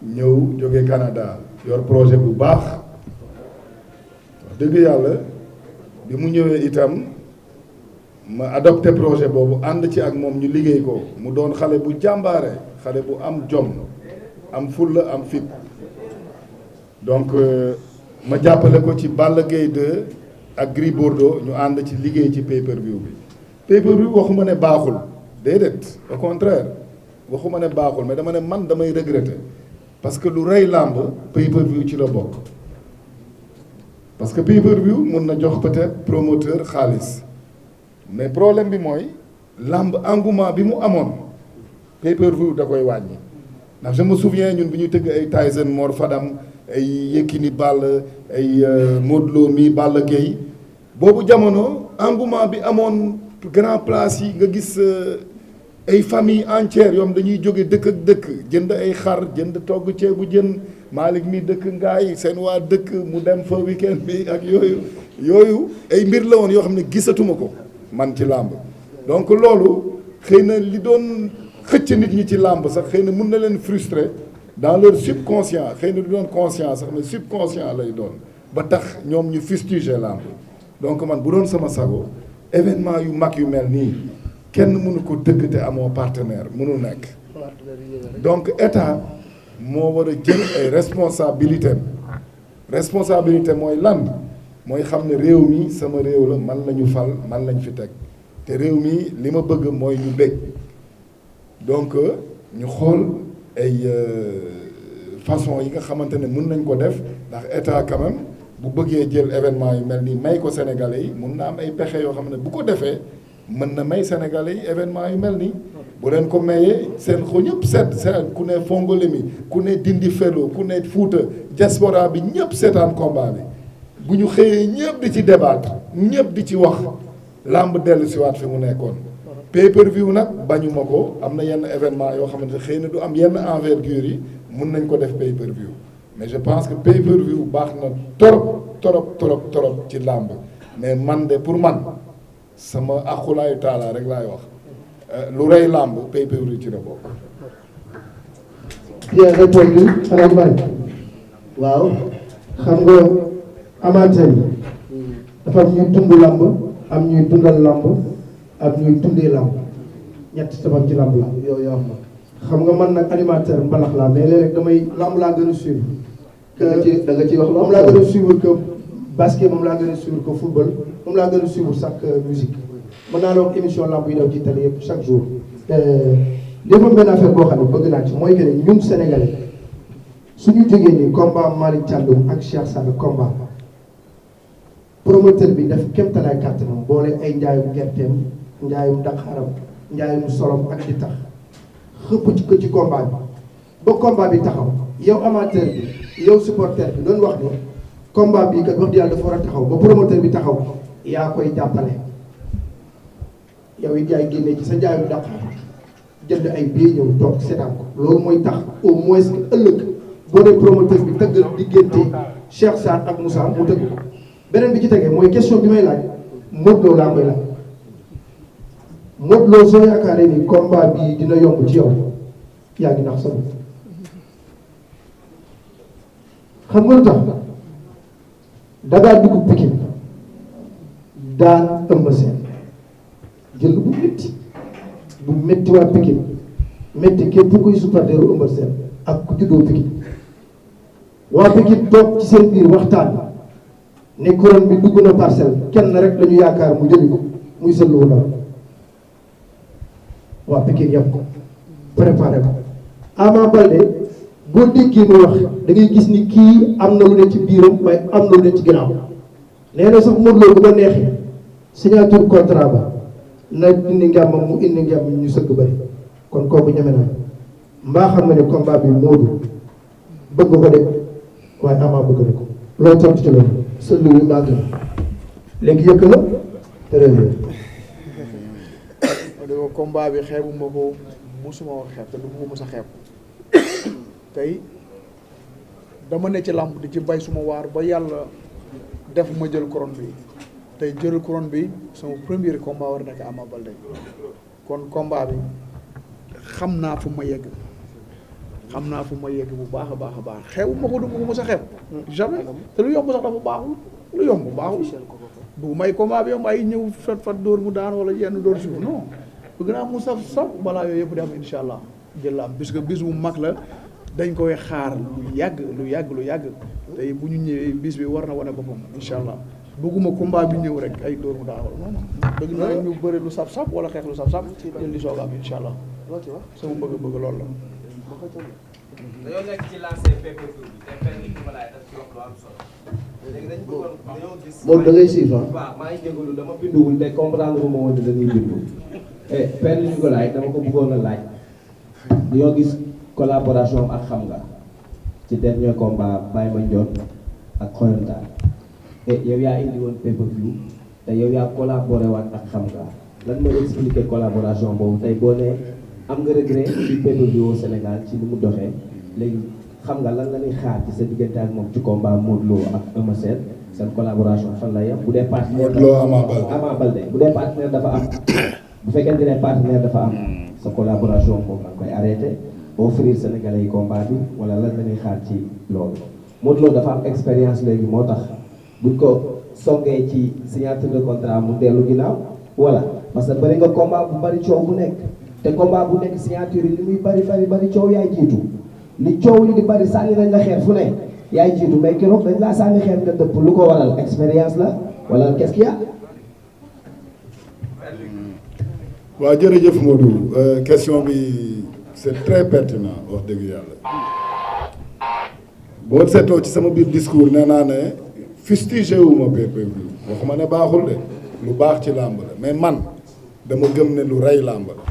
ñëw jóge Canada yor projet bu baax wax dëgg yàlla bi mu ñëwee itam ma adopté projet boobu ànd ci ak moom ñu liggéey ko mu doon xale bu jàmbaare xale bu am jom am fulla am fit donc ma jàppale ko ci Balla Gaye 2 ak Gris Bordeaux ñu ànd ci liggéey ci pay-per-view bi pay-per-view waxuma ne baaxul déedéet au contraire waxuma ne baaxul mais dama ne man damay regretter parce que lu rey làmb pay-per-view ci la bokk parce que pay-per-view mun na jox peut-être promoteur xaalis mais problème bi mooy làmb engouement bi mu amoon pay-per-view da koy wàññi ndax je me souviens ñun bi ñuy tëgg ay Tyson Mor Fadam ay Yékini Balla ay Modou Lo mi Balla Gaye boobu jamono engouement bi amoon grand place yi nga gis ay famille entière yoom dañuy jóge dëkk ak dëkk jënd ay xar jënd togg ceebu jën Malick mi dëkk ngaay seen waa dëkk mu dem fa weekend bi ak yooyu ay mbir la woon yoo xam ne gisatuma ko man ci làmb donc loolu xëy na li doon xëcc nit ñi ci làmb sax xëy na mun na leen frustrer dans leur subconscient xëy na du doon conscient sax mais subconscient lay doon ba tax ñoom ñu fustiger làmb donc man bu doon sama sago événement yu mag yu mel nii kenn mënu ko dëgg te amoo partenaire mënu nekk donc état moo war a jël ay responsabilité mooy lan mooy xam ne réew mi sama réew la man la ñu fal man lañ fi teg te réew mi li ma bëgg mooy ñu bég donc ñu xool ay façon yi nga xamante ne mun nañ ko def ndax état quand même bu bëggee jël événement yu mel nii may ko sénégalais yi mun na am ay pexe yoo xam ne bu ko defee mën na may sénégalais yi événement yu mel nii bu leen ko mayee seen xol ñëpp seet ku ne Fongolemi ku ne Dindi Felo ku ne Fuuta diaspora bi ñëpp seetaan combat bi bu ñu xëyee ñëpp di ci débattre ñëpp di ci wax làmb dellu si waat fi mu nekkoon pay-per-view nag bañuma ko am na yenn événement yoo xamante xëy na du am yenn envergure yi mun nañ ko def pay-per-view mais je pense que pay-per-view baax na trop ci làmb mais man de pour man sama axulaayu taalaa rek laay wax lu rey làmb pay-per-view ci la bokk. bien répondu Alaaji Malick waaw xam nga amateur yi dafa am ñuy dund làmb am ñuy dundal làmb ak ñuy dundee làmb ñett sabab ci làmb la yow yaa xam nga man nag animateur mbalax laa mais léeg-léeg damay làmb laa gën a suivre da nga ci wax moom laa gën a suivre que basket moom laa gën a suivre que football moom laa gën a suivre sax musique mën naa la wax émission làmb yi daw ci télé yëpp chaque jour dafa am benn affaire boo xam ne bëgg naa ci mooy que ne ñun sénégalais suñu jógee ni combat Malick Thiandoum ak Cheikh Sarr combat promoteur bi def kéemtalaay kàttanam boole ay njaayum gerteem njaayum daqaaram njaayum solom ak di tax xëpp ci ko ci combat bi ba combat bi taxaw yow amateur bi yow supporter bi doon wax ni combat bi kat wax di yàlla dafa war a taxaw ba promoteur bi taxaw yaa koy jàppale yow it yaay génnee ci sa njaayum daqaar jënd ay billets ñëw toog seetaan ko loolu mooy tax au moins que ëllëg boo nee promoteur bi tëggal diggante Cheikh Sarr ak Moussa mu tëgg ko beneen bi ci tegee mooy question bi may laaj Modou Lo laa koy laaj Modou Lo soo yaakaaree ni combat bi dina yomb ci yow yaa ngi nax sa bopp xam nga lu tax dangaa dugg Pikine daan Eumeu Sène jël bu métti waa Pikine métti képp kuy supporteru Eumeu Sène ak ku juddoo Pikine waa Pikine toog ci seen biir waxtaan ne couronne bi dugg na parcelle kenn rek lañu yaakaar mu jëli ko muy Sëñ Lo Ndaw waa Pikine yàpp ko préparé ko Ama Baldé boo déggee mu wax da ngay gis ni kii am na lu ne ci biiram waaye am na lu ne ci ginnaaw nee na sax Modou Lo bu ko neexee signature contrat ba na indi ngàmmam mu indi ngàmm ñu sëgg bëri kon kooku ñeme na mbaa xam nga ne combat bi Modou bëgg ko de waaye Ama bëgg na ko loolu tontu ci loolu Sëñ Lo wi màgg na léegi yëkk la très bien dégg combat bi xeebu ma ko musuma ko xeeb te du ma ko mës a xeeb tey dama ne ci làmb di ci bay suma waar ba yàlla def ma jël couronne bi tey jël couronne bi sama premier combat war nekk Ama Baldé kon combat bi xam naa fu ma yegg bu baax a baax xeebu ma ko du ma ko mës a xeeb jamais te lu yomb sax dafa baaxul lu yomb baaxul bu may combat bi yomb ay ñëw fat dóor mu daan wala yenn dóor suuf non bëgg naa mu saf balaa yooyu yëpp di am insha allah jël la am puisque bis bu mag la dañ koy xaar lu yàgg tey bu ñu ñëwee bis bi war na wane boppam insha allah bëgguma combat bi ñëw rek ay dóor mu daan wala non bëgg naa ñu bëri lu saf wala xeex lu saf jël li soog am insha allah sama bëgg loolu la dañoo nekk ci lancé pay-per-view bi te benn nit ma laay def ci wax lu am solo léegi dañu bëggoon dañoo gis. moom da ngay siif ah. waaw maa ngi jégalu dama binduwul te comprendre lu ma woon dañuy bindu Père Nicolas dama ko bëggoon a laaj dañoo gis collaboration ak xam nga ci dernier combat Baye Mandione ak Xoyantaan te yow yaa indi woon pay-per-view te yow yaa collaboré waat ak xam nga lan mooy expliquer collaboration boobu tey boo nee am nga regret ci pay-per-view Sénégal ci ni mu doxee léegi xam nga lan la ñuy xaar ci sa diggante ak moom ci combat Modou Lo ak Eumeu Sène seen collaboration fan la yem bu dee partenaire Modou Lo Ama Baldé bu dee partenaire dafa am bu fekkente ne partenaire dafa am sa collaboration moom nga koy arrêté offrir Sénégalais yi combat bi wala lan la ñuy xaar ci loolu Modou Lo dafa am expérience léegi moo tax buñ ko songee ci signature de contrat mu dellu ginnaaw voilà parce que bëri nga combat bu bari coow bu nekk te combat bu nekk signature yi li muy bari coow yaay jiitu li coow li di bari sànni nañ la xeer fu ne yaay jiitu mais keroog dañ laa sànni xeer nga dëpp lu ko waral expérience la wala qu'est-ce qu'il y a. waaw jërëjëf Modou question bi c'est très pertinent wax dëgg yàlla boo seetloo ci sama biir discours nee naa ne fustigé wu ma pay-per-view waxuma ne baaxul de lu baax ci làmb la mais man dama gëm ne lu rey làmb la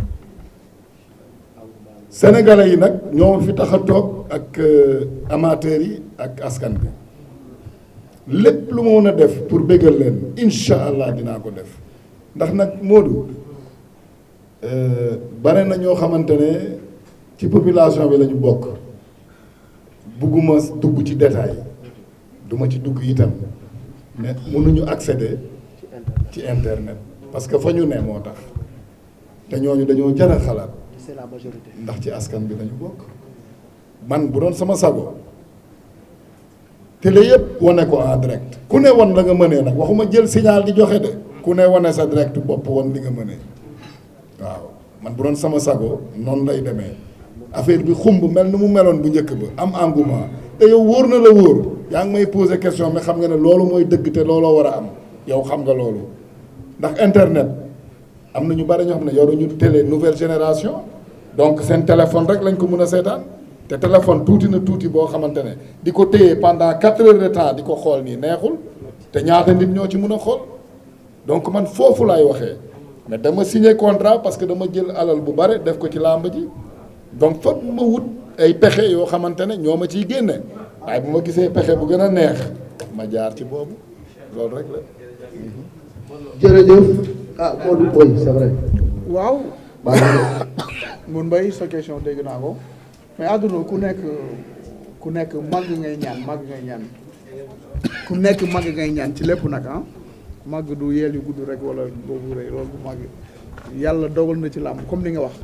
sénégalais yi nag ñoo fi tax a toog ak amateurs yi ak askan bi lépp lu ma mën a def pour béggal leen incha allah dinaa ko def ndax nag Modou bare na ñoo xamante ne ci population bi la ñu bokk bugguma dugg ci détail duma ci dugg itam mais mënuñu accéder ci internet parce que fa ñu ne moo tax te ñooñu dañoo jar a xalaat c'est la majorité. ndax ci askan bi lañu bokk man bu doon sama sago télé yëpp wane ko en direct ku ne won la nga mënee nag waxuma jël signal di joxe de ku ne wane sa direct bopp won li nga mënee waaw man bu doon sama sago noonu lay demee affaire bi xumb mel ni mu meloon bu njëkk ba am engouement te yow wóor na la wóor yaa ngi may poser question mais xam nga ne loolu mooy dëgg te looloo war a am yow xam nga loolu ndax internet am na ñu bari ñoo xam ne yoruñu télé nouvelle génération donc seen téléphone rek lañ ko mën a seetaan te téléphone tuuti na tuuti boo xamante ne di ko téye pendant 4 heures de temps di ko xool nii neexul te ñaata nit ñoo ci mën a xool donc man foofu laay waxee mais dama signé contrat parce que dama jël alal bu bare def ko ci làmb ji donc foog ma wut ay pexe yoo xamante ne ñoo ma ciy génne waaye bu ma gisee pexe bu gën a neex ma jaar ci boobu loolu rek la. jërëjëf ah Modou Boy c'est vrai. waaw. mun bay sa question dégg naa ko mais àdduna ku nekk màgg ngay ñaan ku nekk màgg ngay ñaan ci lépp nag ah màgg du yeel yu gudd rek wala boobu rëy loolu bu màgg yàlla dogal na ci làmb comme li nga wax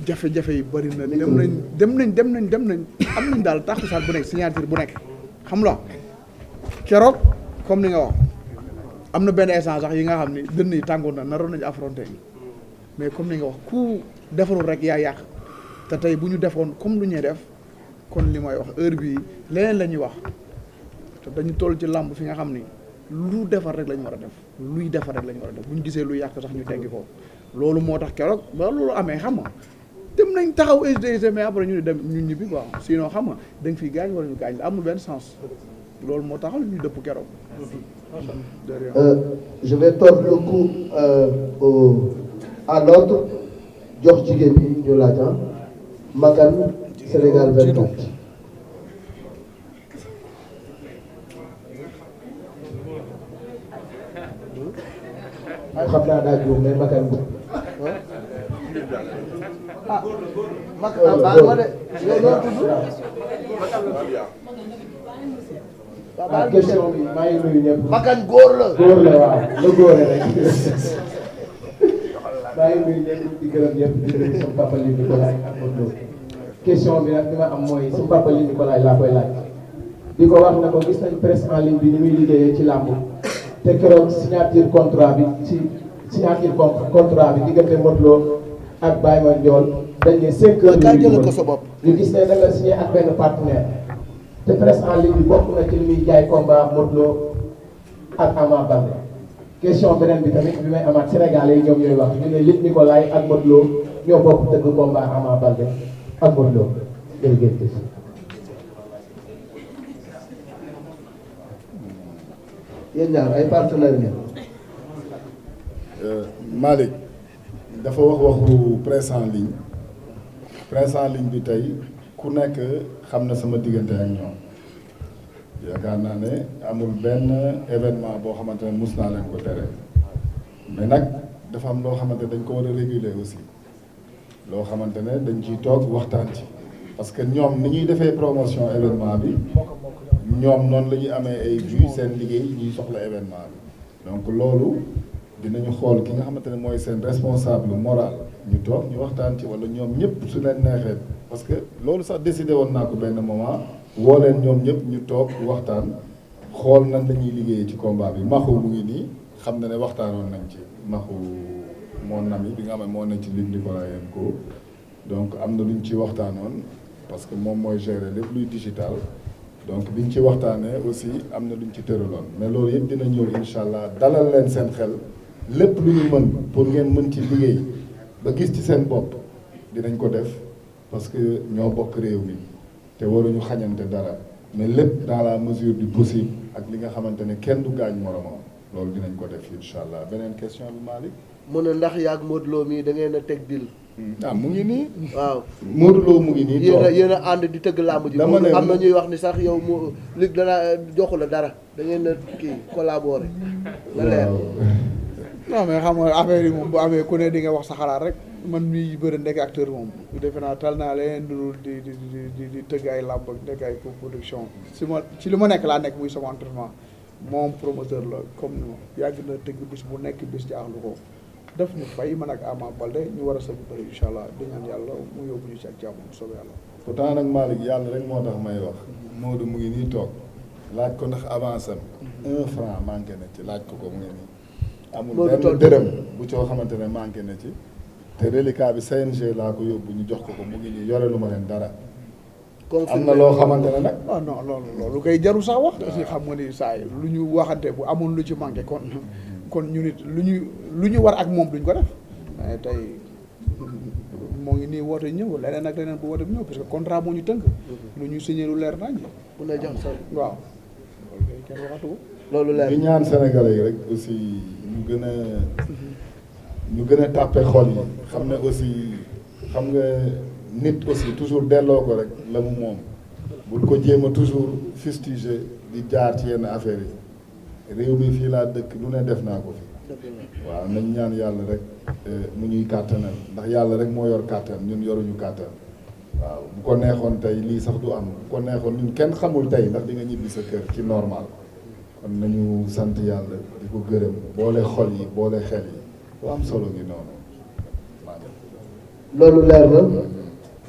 jafe-jafe yi bëri na dem nañ am nañ daal taxusaan bu nekk signature bu nekk xam la keroog comme li nga wax am na benn essence sax yi nga xam ni dënn yi tàngoon na naroon nañu affronter mais comme ni nga wax ku defarul rek yaa yàq te tey bu ñu defoon comme lu ñuy def kon li may wax heure bii leneen la ñuy wax te dañu toll ci làmb fi nga xam ni lu defar rek la ñu war a def luy defar rek la ñu war a def bu ñu gisee lu yàq sax ñu teggi ko loolu moo tax keroog ba loolu amee xam nga dem nañ taxaw hésité mais après ñu ne dem ñun ñibbi quoi sinon xam nga da nga fiy gaañ wala ñu gaañ la amul benn sens loolu moo taxal ñu dëpp keroog. Je vais tordre le cou à l'autre jox jigéen bi ñu laaj Makan Sénégal 24. xam naa daa juum mais Makan bu Makan baal ma de yow loo tudd. question bi maa ngi nuyu ñëpp. Makan góor la. góor la waaw la góor rek. maa ngi nuyu ñëpp di gërëm ñëpp di nuyu sama papa li Nicolas ak Modou Lo question bi nag li ma am mooy sama papa li Nicolas laa koy laaj di ko wax na ko gis nañ presse en ligne bi ni muy liggéeyee ci làmb te keroog signature contrat bi ci signature contrat bi diggante Modou Lo ak Baye Mandione dañ ne 5 heures ñu gis ne da nga signé ak benn partenaire te presse en ligne bi bokk na ci li muy jaay combat Modou Lo ak Ama Baldé question beneen bi tamit bi may amaat Sénégalais yi ñoom ñooy wax ñu ne Luc Nicolaï ak Modou Lo ñoo bokk dëgg combat Ama Baldé ak Modou Lo jërëjëf. yéen ñaar ay partenaires ngeen. Malick dafa wax waxu presse en ligne bi tey ku nekk xam na sama diggante ak ñoom yaakaar naa ne amul benn événement boo xamante ne mus naa leen ko tere mais nag dafa am loo xamante dañ ko war a réguler aussi loo xamante ne dañ ciy toog waxtaan ci parce que ñoom ni ñuy defee promotion événement bi ñoom noonu la ñuy amee ay vues seen liggéey ñuy soxla événement bi donc loolu dinañu xool ki nga xamante ne mooy seen responsable moral ñu toog ñu waxtaan ci wala ñoom ñëpp su leen neexee parce que loolu sax décidé woon naa ko benn moment woo leen ñoom ñëpp ñu toog waxtaan xool nan la ñuy liggéeyee ci combat bi maxu mu ngi nii xam na ne waxtaanoon nañ ci maxu mon ami bi nga xam ne moo nañ ci Luc Nicolaï ko donc am na lu ñu ci waxtaanoon parce que moom mooy gérer lépp luy digital donc biñ ci waxtaanee aussi am na lu ñu ci tëraloon mais loolu yëpp dina ñëw incha allah dalal leen seen xel lépp lu ñu mën pour ngeen mën ci liggéey ba gis ci seen bopp dinañ ko def parce que ñoo bokk réew mi te waruñu xañante dara mais lépp dans la mesure du possible ak li nga xamante ne kenn du gaañ moromam loolu dinañ ko def incha allah beneen question bi Malick. mu ne ndax yaag Modou Lo mii da ngeen a teg dil. mu ngi nii. waaw Modou Lo mu ngi nii. yéen a ànd di tëgg làmb ji. dama ne am na ñuy wax ni sax yow mu li dana joxu la dara da ngeen a kii collaborer. la leer non mais xam nga affaire yi moom bu amee ku ne di nga wax sa xalaat rek man mii bëri nekk acteur moom defe naa tal naa leen di tëgg ay làmb ak tëgg ay production ci li ma nekk laa nekk muy sama entraînement moom promoteur la comme ni ma yàgg na tëgg bis bu nekk bis jaaxlu ko def ñu fay man ak Ama Baldé ñu war a sëgg bëri incha allah di ñaan yàlla mu yóbbu ñu ci ak jàmm bu soobee yàlla. pourtant nag Malick yàlla rek moo tax may wax Modou mu ngi nii toog laaj ko ndax avance am 1 franc manqué na ci laaj ko mu ngi nii. amul benn dërëm bu coo xamante ne manqué na ci te reliquat bi CNG laa ko yóbbu ñu jox ko mu ngi nii yore lu ma leen dara. am na loo xamante ne nag. ah non loolu koy jaru sax wax. aussi xam nga ni saa yi lu ñu waxante bu amoon lu ci manqué kon ñu nit lu ñu war ak moom duñ ko def mais tey moo ngi nii woote ñëw leneen ak leneen bu woote bi ñëw parce que contrat moo ñu tënk. lu ñu signé lu leer nañ. bu ne jox sax waaw loolu kay kenn waxatu ko. loolu leer di ñaan Sénégalais yi rek aussi ñu gën a tàppe xol yi xam ne aussi xam nga nit aussi toujours delloo ko rek la mu moom bul ko jéem a toujours fustiger di jaar ci yenn affaires yi réew mi fii laa dëkk lu ne def naa ko fi waaw nañ ñaan yàlla rek mu ñuy kàttanal ndax yàlla rek moo yor kàttan ñun yoruñu kàttan waaw bu ko neexoon tey lii sax du am bu ko neexoon ñun kenn xamul tey ndax di nga ñibbi sa kër ci normal kon nañu sant yàlla di ko gërëm boole xol yi boole xel yi lu am solo gi noonu. loolu leer na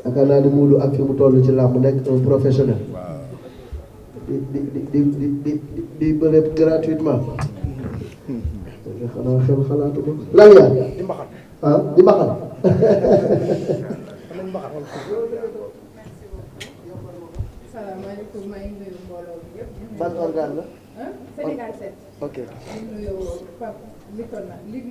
yaakaar naa ni Modou ak fi mu toll ci làmb nekk un professionnel. waaw di bëre gratuitement. xanaa xel xalaatu ko. lan yaa di mbaxal di mbaxal. salaamaaleykum maa ngi nuyu mbooloo bi yëpp. ban organe la. Sénégal 7. ok di nuyu Pape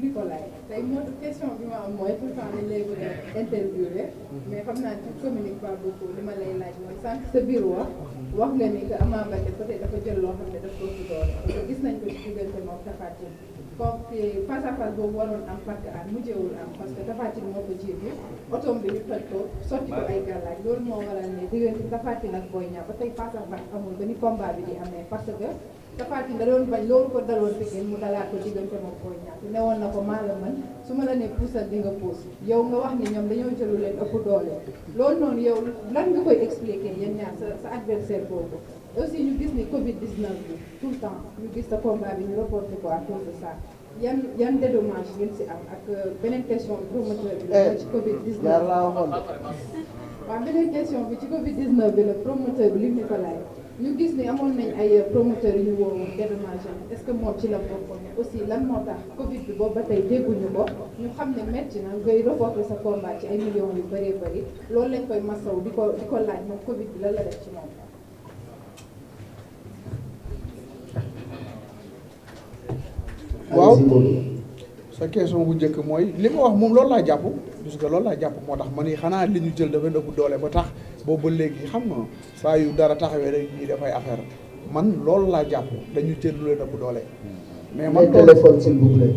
Nicolaï tey moo question bi ma am mooy tout le temps dañ lay bëgg a interviewé mais xam naa tu communiques pas beaucoup li ma lay laaj mooy sànq sa biir wax nga ni que Ama Baldé peut-être dafa jël loo xam ne daf ko ëpp doole parce que gis nañ ko ci diggante moom Tapha Tine comme face à face boobu waroon am parce que mujjewul am parce que Tapha Tine moo ko jiitu otoom bi ñu toj ko sotti ko ay gàllaaj loolu moo waral ne diggante Tapha Tine ak Boy Niang ba tey face à face amul ba ni combat bi di amee parce que Tapha Tine da doon bañ loolu ko daloon Pikine mu dalaat ko diggante moom Boy Niang te newoon na ko maa la mën su ma la nee puusal di nga puus yow nga wax ni ñoom dañoo jëlu leen ëpp doole loolu noonu yow lan nga koy expliquer yéen ñaar sa adversaire boobu aussi ñu gis ni Covid 19 bi tout le temps ñu gis sa combat bi ñu reporté ko à cause de ça yan dédommage ngeen si am ak beneen question promoteur bi la ci Covid 19 waaw beneen question bi ci Covid 19 bi la promoteur bi Luc Nicolaï ñu gis ni amoon nañ ay promoteurs yu ñu woowoon dédommage est-ce que moom ci la bokkoon ne aussi lan moo tax Covid bi boobu ba tey dégguñu ko ñu xam ne metti na ngay reporter sa combat ci ay millions yu bëree bëri loolu lañ koy masaw di ko laaj moom Covid bi lan la def ci moom. waaw sa question bu njëkk mooy li ma wax moom loolu laa jàpp parce que loolu laa jàpp moo tax ma ni xanaa li ñu jël dafa ëpp doole ba tax boobu ba léegi xam nga saa yu dara taxawee rek ñuy def ay affaire man loolu laa jàpp dañu jël lu leen ëpp doole. mais man téléphone s'il vous plaît.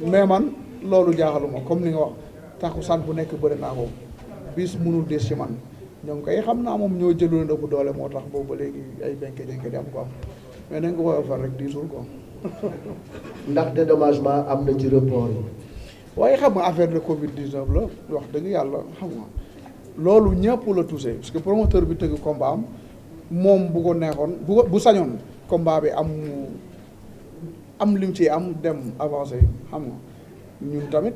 mais man loolu jaaxaluma comme ni nga wax takkusaan bu nekk bëri naa ko bis mënul des ci man ñoom kay xam naa moom ñoo jël lu leen ëpp doole moo tax boobu ba léegi ay benke-benke di am ko am mais nañ ko koy far rek diisul ko. ndax dédommagement am na ci report yi. waaye xam nga affaire de Covid 19 la wax dëgg yàlla xam nga loolu ñëpp la touché parce que promoteur bi tëgg combat am moom bu ko neexoon bu sañoon combat bi am lim ci am dem avancé xam nga ñun tamit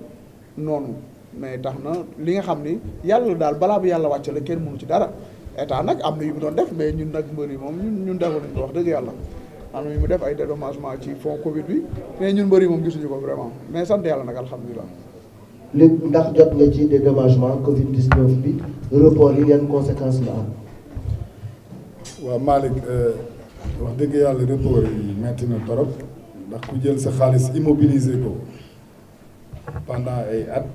noonu mais tax na li nga xam ni yàlla daal balaa bi yàlla wàcc la kenn mënu ci dara état nag am na yu mu doon def mais ñun nag mbër yi moom ñun defuñu ko wax dëgg yàlla am na yu mu def ay dédommagement ci fond Covid bi mais ñun mbër yi moom gisuñu ko vraiment mais sant yàlla nag alhamdulilah. léegi ndax jot nga ci dédommagement Covid 19 bi report yi yan conséquences la am. waaw Malick wax dëgg yàlla report yi metti na torop ndax ku jël sa xaalis immobiliser ko pendant ay at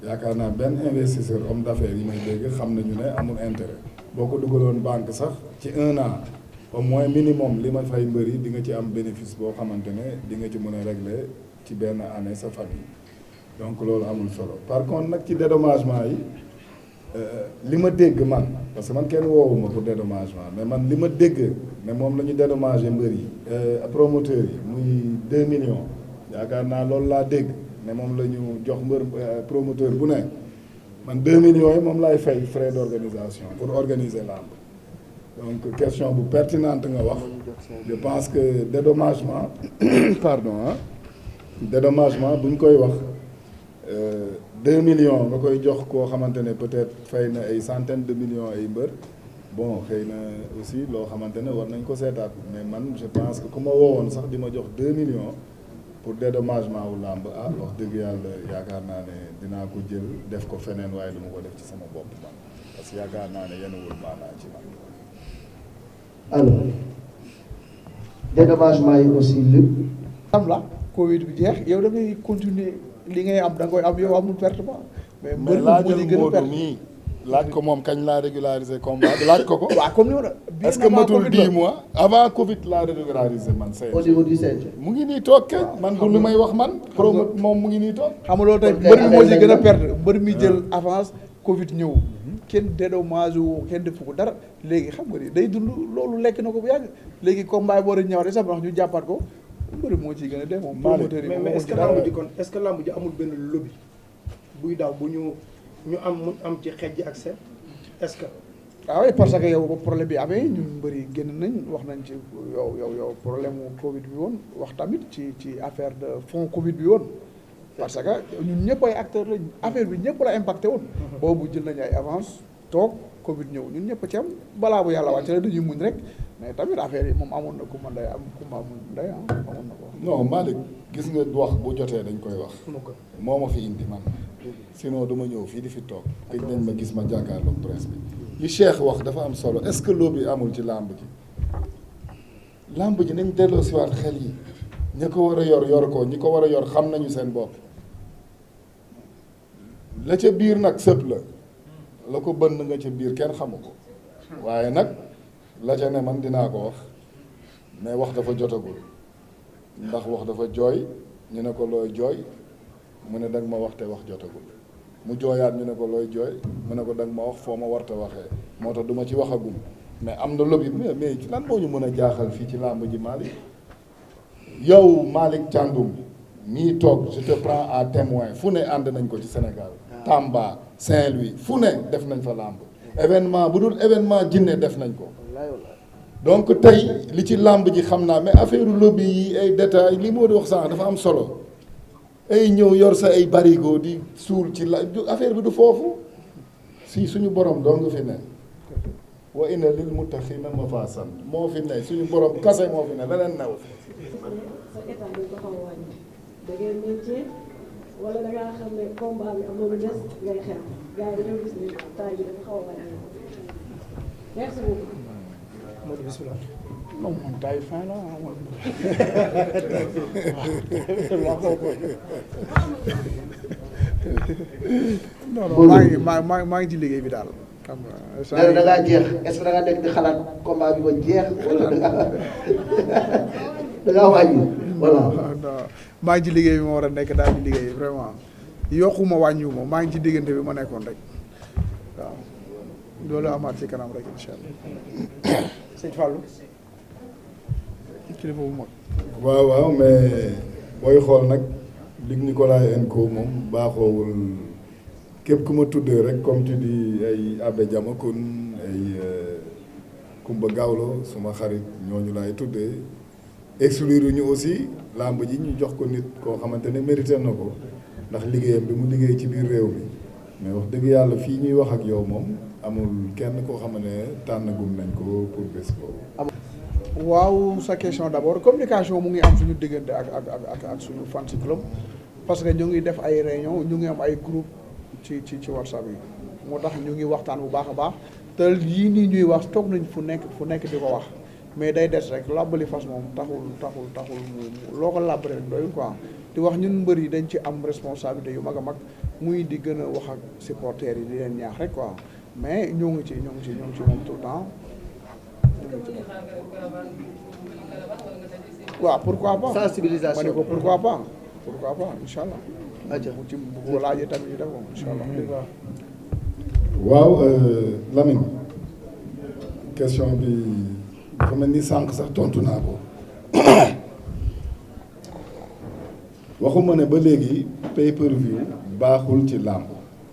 yaakaar naa benn investisseur homme d'affaires yi may dégg xam nañu ne amul intérêt boo ko dugaloon banque sax ci 1 an au moins minimum li ma fay mbëri di nga ci am bénéfice boo xamante ne di nga ci mën a régler ci benn année sa famille donc loolu amul solo par contre nag ci dédommagement yi li ma dégg man parce que man kenn woowuma pour dédommagement mais man li ma dégg ne moom la ñu dédommagé mbër yi promoteurs yi muy 2 millions yaakaar naa loolu laa dégg ne moom la ñu jox mbër promoteur bu ne man 2 millions yi moom laay fay frais d'organisation pour organiser lamb donc question bu pertinente nga wax je pense que dédommagement pardon dédommagement bu ñu koy wax 2 millions nga koy jox koo xamante ne peut-être fay na ay centaines de millions ay mbër bon xëy na aussi loo xamante ne war nañ ko seetaat mais man je pense que ku ma woowoon sax di ma jox 2 millions pour dédommagement wu làmb wax dëgg yàlla yaakaar naa ne dinaa ko jël def ko feneen waaye du ma ko def ci sama bopp man parce que yaakaar naa ne yenuwul maanaa ci man. alors dédommagement yi aussi lépp. am la Covid bi jeex yow da ngay continuer li ngay am da nga koy am yow amul perte ba. mais mbër mi moo di gën a perte mais laaj ko moom kañ laa régulariser combat bi laaj ko ko. waaw comme ni ma est-ce que matul 10 mois avant Covid laa régulariser man. au niveau du CNG. mu ngi nii toog kenn man du lu may wax man. promo moom mu ngi nii toog. xam nga loolu tey mbër mi moo ci gën a perte mbër mi jël avance Covid ñëw. kenn dédommage wu kenn defu ko dara léegi xam nga ni day dund loolu lekk na ko bu yàgg léegi combat yi war a ñëwaat sax wax ñu jàppaat ko mbër moo ciy gën a dee moom. promoteur yi mais est-ce que lamb ji kon est-ce que lamb ji amul benn lobby buy daw bu ñu am ci xejj ak seet est-ce que. waaw parce que yow ba problème bi amee ñun mbër yi génn nañ wax nañ ci yow problème mu Covid bi woon wax tamit ci affaire de fond Covid bi woon. parce que ñun ñëpp ay acteurs lañ affaire bi ñëpp la impacté woon. boobu jël nañu ay avance toog Covid ñëw ñun ñëpp ci am balaa bu yàlla wàcc la dañuy muñ rek mais tamit affaire yi moom amoon na ku ma nday am ku ma amul nday amoon na ko. non Malick gis nga wax bu jotee dañ koy wax. moo ma fi indi man. sinon dama ñëw fii di fi toog. gëj nañ ma gis ma jàkkaarloog presse bi. li Cheikh wax dafa am solo est-ce que lobby amul ci làmb ji. làmb ji nañ delloo si waat xel yi. ñi ko war a yor ko ñi ko war a yor xam nañu seen bopp la ca biir nag sëpp la ko bënn nga ca biir kenn xamu ko waaye nag la ca ne man dinaa ko wax mais wax dafa jotagul ndax wax dafa jooy ñu ne ko looy jooy mu ne danga ma wax te wax jotagul mu jooyaat ñu ne ko looy jooy mu ne ko danga ma wax foo ma warta waxee moo tax duma ci waxagum mais am na lobby mais lan moo ñu mën a jaaxal fii ci làmb ji Malick yow Malick Thiandoum mii toog je te prends à témoin fu ne ànd nañ ko ci Sénégal Tamba Saint-Louis fu ne def nañ fa làmb événement bu dul événement jinne def nañ ko donc tey li ci làmb ji xam naa mais affaire lobby yi ay détails li moo di wax sànq dafa am solo ay ñëw yor sa ay barigo di suul ci la affaire bi du foofu si suñu borom doo nga fi ne wa inna lil muttaqina mafasan moo fi ne suñu borom kase moo fi ne leneen new sa état bi ko xaw a wàññi da ngeen métier wala da ngaa xam ne combat bi am na lu des ngay xeex gars yi dañoo gis ne taay bi dafa xaw a wàññi merci beaucoup. Modou bismillah. non man taay fin la non maa ngi ci liggéey bi daal. xam nga da ngaa jeex est-ce que da ngaa nekk di xalaat combat bi ba jeex wala da ngaa wàññi voilà. maa ngi ci liggéey bi ma war a nekk daal di liggéey vraiment yokkuma wàññiwuma maa ngi ci diggante bi ma nekkoon rek waaw loolu amaat ci kanam rek incha allah. sëñ Fallou. kilifa bu mag. waaw mais booy xool nag Luc Nicolaï Enco moom baaxoowul képp ku ma tuddee rek comme tu dis ay Abbé Diamakhoune ay Kumba Gawlo suma xarit ñooñu laay tuddee exclure ñu aussi làmb ji ñu jox ko nit koo xamante ne mérité na ko ndax liggéeyam bi mu liggéey ci biir réew mi mais wax dëgg yàlla fii ñuy wax ak yow moom amul kenn koo xam ne tànnagum nañ ko pour bés boobu. waaw sa question d'abord communication mu ngi am suñu diggante ak suñu fans club parce que ñu ngi def ay réunion ñu ngi am ay groupe ci WhatsApp yi moo tax ñu ngi waxtaan bu baax a baax te yii nii ñuy wax toog nañ fu nekk di ko wax mais day des rek làbbali fas moom taxul loo ko làbb rek doyul quoi di wax ñun mbër yi dañ ci am responsabilité yu mag a mag muy di gën a wax ak supporters yi di leen ñaax rek quoi mais ñoo ngi ci moom tout le temps. waaw pourquoi pas sensibilisation ma ne ko pourquoi pas incha allah. bu ci bu laajee tamit ñu def ko incha allah. waaw Lamine question bi dafa mel ni sànq sax tontu naa ko waxuma ne ba léegi pay-per-view baaxul ci làmb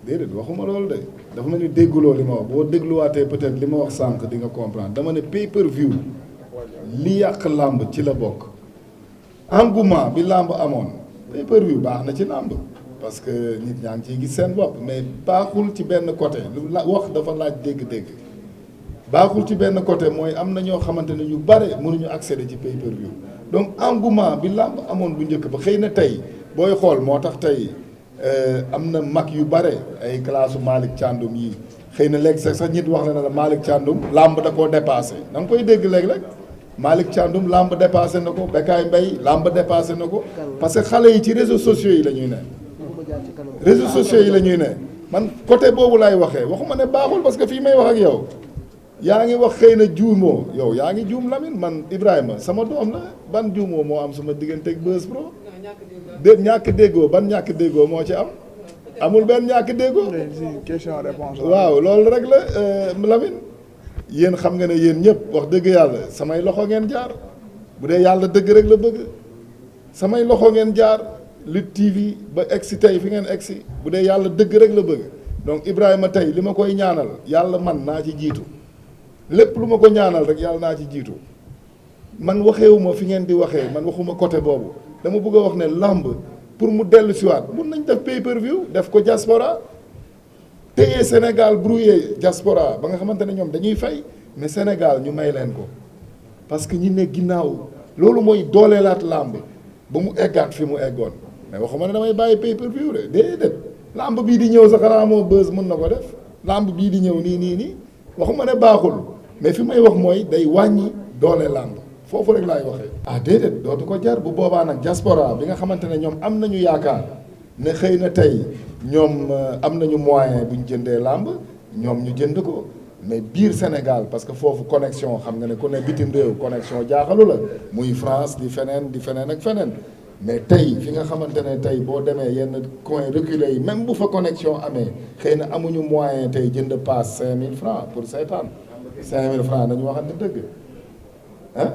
déedéet waxuma loolu de dafa mel ni dégguloo li ma wax boo dégluwaatee peut-être li ma wax sànq di nga comprendre dama ne pay-per-view li yàq làmb ci la bokk engouement bi làmb amoon pay-per-view baax na ci làmb parce que nit ñaa ngi ciy gis seen bopp mais baaxul ci benn côté lu la wax dafa laaj dégg-dégg baaxul ci benn côté mooy am na ñoo xamante ne ñu bare mënuñu accéder ci pay-per-view donc engouement bi làmb amoon bu njëkk ba xëy na tey booy xool moo tax tey am na mag yu bare ay classe Malick Thiandoum yi xëy na léegi sax nit wax na ne la Malick Thiandoum làmb da koo dépassé da nga koy dégg léeg-léeg Malick Thiandoum làmb dépassé na ko Bécaye Mbaye làmb dépassé na ko parce que xale yi ci réseaux sociaux yi la ñuy ne réseaux sociaux yi la ñuy ne man côté boobu laay waxee waxuma ne baaxul parce que fii may wax ak yow yaa ngi wax xëy na juumoo yow yaa ngi juum Lamine man Ibrahima sama doom la ban juumoo moo am sama digganteeg Buzz Pro ñàkk déggoo ban ñàkk déggoo moo ci am amul benn ñàkk déggoo question réponse waaw loolu rek la Lamine yéen xam nga ne yéen ñëpp wax dëgg yàlla samay loxo ngeen jaar bu dee yàlla dëgg rek la bëgg samay loxo ngeen jaar Lutte TV ba egsi tey fi ngeen egsi bu dee yàlla dëgg rek la bëgg donc Ibrahima tey li ma koy ñaanal yàlla man naa ci jiitu lépp lu ma ko ñaanal rek yàlla naa ci jiitu man waxeewuma fi ngeen di waxee man waxuma côté boobu dama bëgg a wax ne làmb pour mu dellu siwaat mun nañ def pay-per-view def ko diaspora téye Sénégal brouillé diaspora ba nga xamante ne ñoom dañuy fay mais Sénégal ñu may leen ko parce que ñi ne ginnaaw loolu mooy dooleelaat làmb ba mu eggaat fi mu eggoon mais waxuma ne damay bàyyi pay-per-view de déedéet làmb bii di ñëw sax xanaa moo Buzz mën na ko def làmb bii di ñëw nii waxuma ne baaxul mais fi may wax mooy day wàññi doole làmb foofu rek laay waxee. déedéet dootu ko jar bu boobaa nag diaspora bi nga xamante ne ñoom am nañu yaakaar ne xëy na tey ñoom am nañu moyen bu ñu jëndee làmb ñoom ñu jënd ko mais biir Sénégal parce que foofu connexion xam nga ne ku ne bitim réew connexion jaaxalu la muy France di feneen ak feneen mais tey fi nga xamante ne tey boo demee yenn coin reculé yi même bu fa connexion amee xëy na amuñu moyen tey jënd paas 5000 francs pour seetaan 5000 francs nañu waxante dëgg ah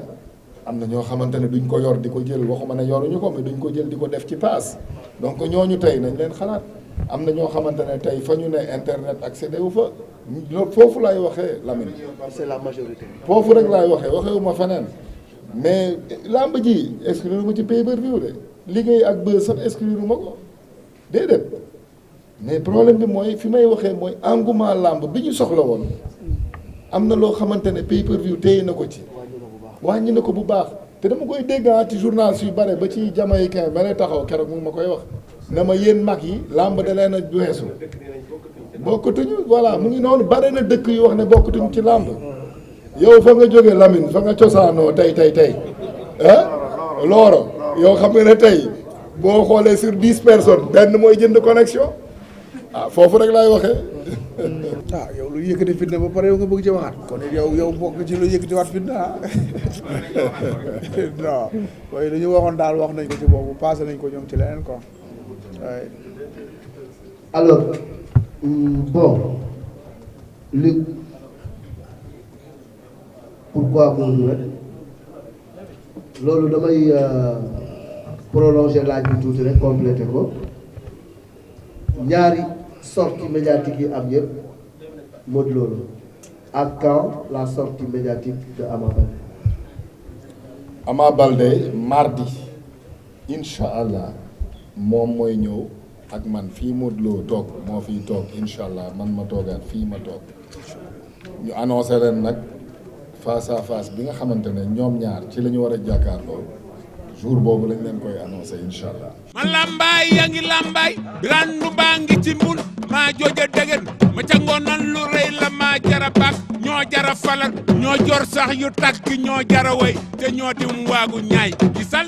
am na ñoo xamante ne duñ ko yor di ko jël waxuma ne yoruñu ko mais duñ ko jël di ko def ci paas donc ñooñu tey nañ leen xalaat am na ñoo xamante ne tey fa ñu ne internet accédé wu fa loolu foofu laay waxee Lamine. c'est la majorité. foofu rek laay waxewuma feneen mais làmb ji exclure ma ci pay-per-view de liggéey ak Buzz sax exclure ma ko déedéet mais problème bi mooy fi may waxee mooy engouement làmb bi ñu soxla woon am na loo xamante ne pay-per-view téye na ko ci wàññi na ko bu baax te dama koy dégg ci journal yu bare ba ci jamaïcain ma lay taxaw keroog mu ma koy wax na ma yéen mag yi làmb da leen a weesu bokkatuñu voilà mu ngi noonu bare na dëkk yu wax ne bokkatuñu ci làmb yow fa nga jógee Lamine fa nga cosaanoo tey looro yow xam nga ne tey boo xoolee sur 10 personnes benn mooy jënd connexion foofu rek laay waxee. yow lu yëkkati fitna ba pare yow nga bëgg ci waxaat kon yow bokk ci lu yëkkati waat fitna non waaye lu ñu waxoon daal wax nañ ko ci boobu passé nañ ko ñoom ci leneen quoi. alors bon Luc pourquoi moom rek loolu damay prolonger laaj bi tuuti rek complété ko ñaari sortie médiatique yi am yëpp Modou Lo la ak quand la sortie médiatique de Ama Baldé. Ama Baldé mardi incha allah moom mooy ñëw ak man fii Modou Lo toog moo fiy toog incha allah man ma toogaat fii ma toog ñu annoncé leen nag face à face bi nga xamante ne ñoom ñaar ci la ñu war a jàkkaarloo jour boobu lañ leen koy annoncé incha allah. ma lambaay yaa ngi lambaay randu baa ngi ci mbul maa jooja degen ma ca ngoonan lu rëy la maa jara bak ñoo jara falal ñoo jor sax yu takk ñoo jara way te ñoo dim waagu ñaay gisal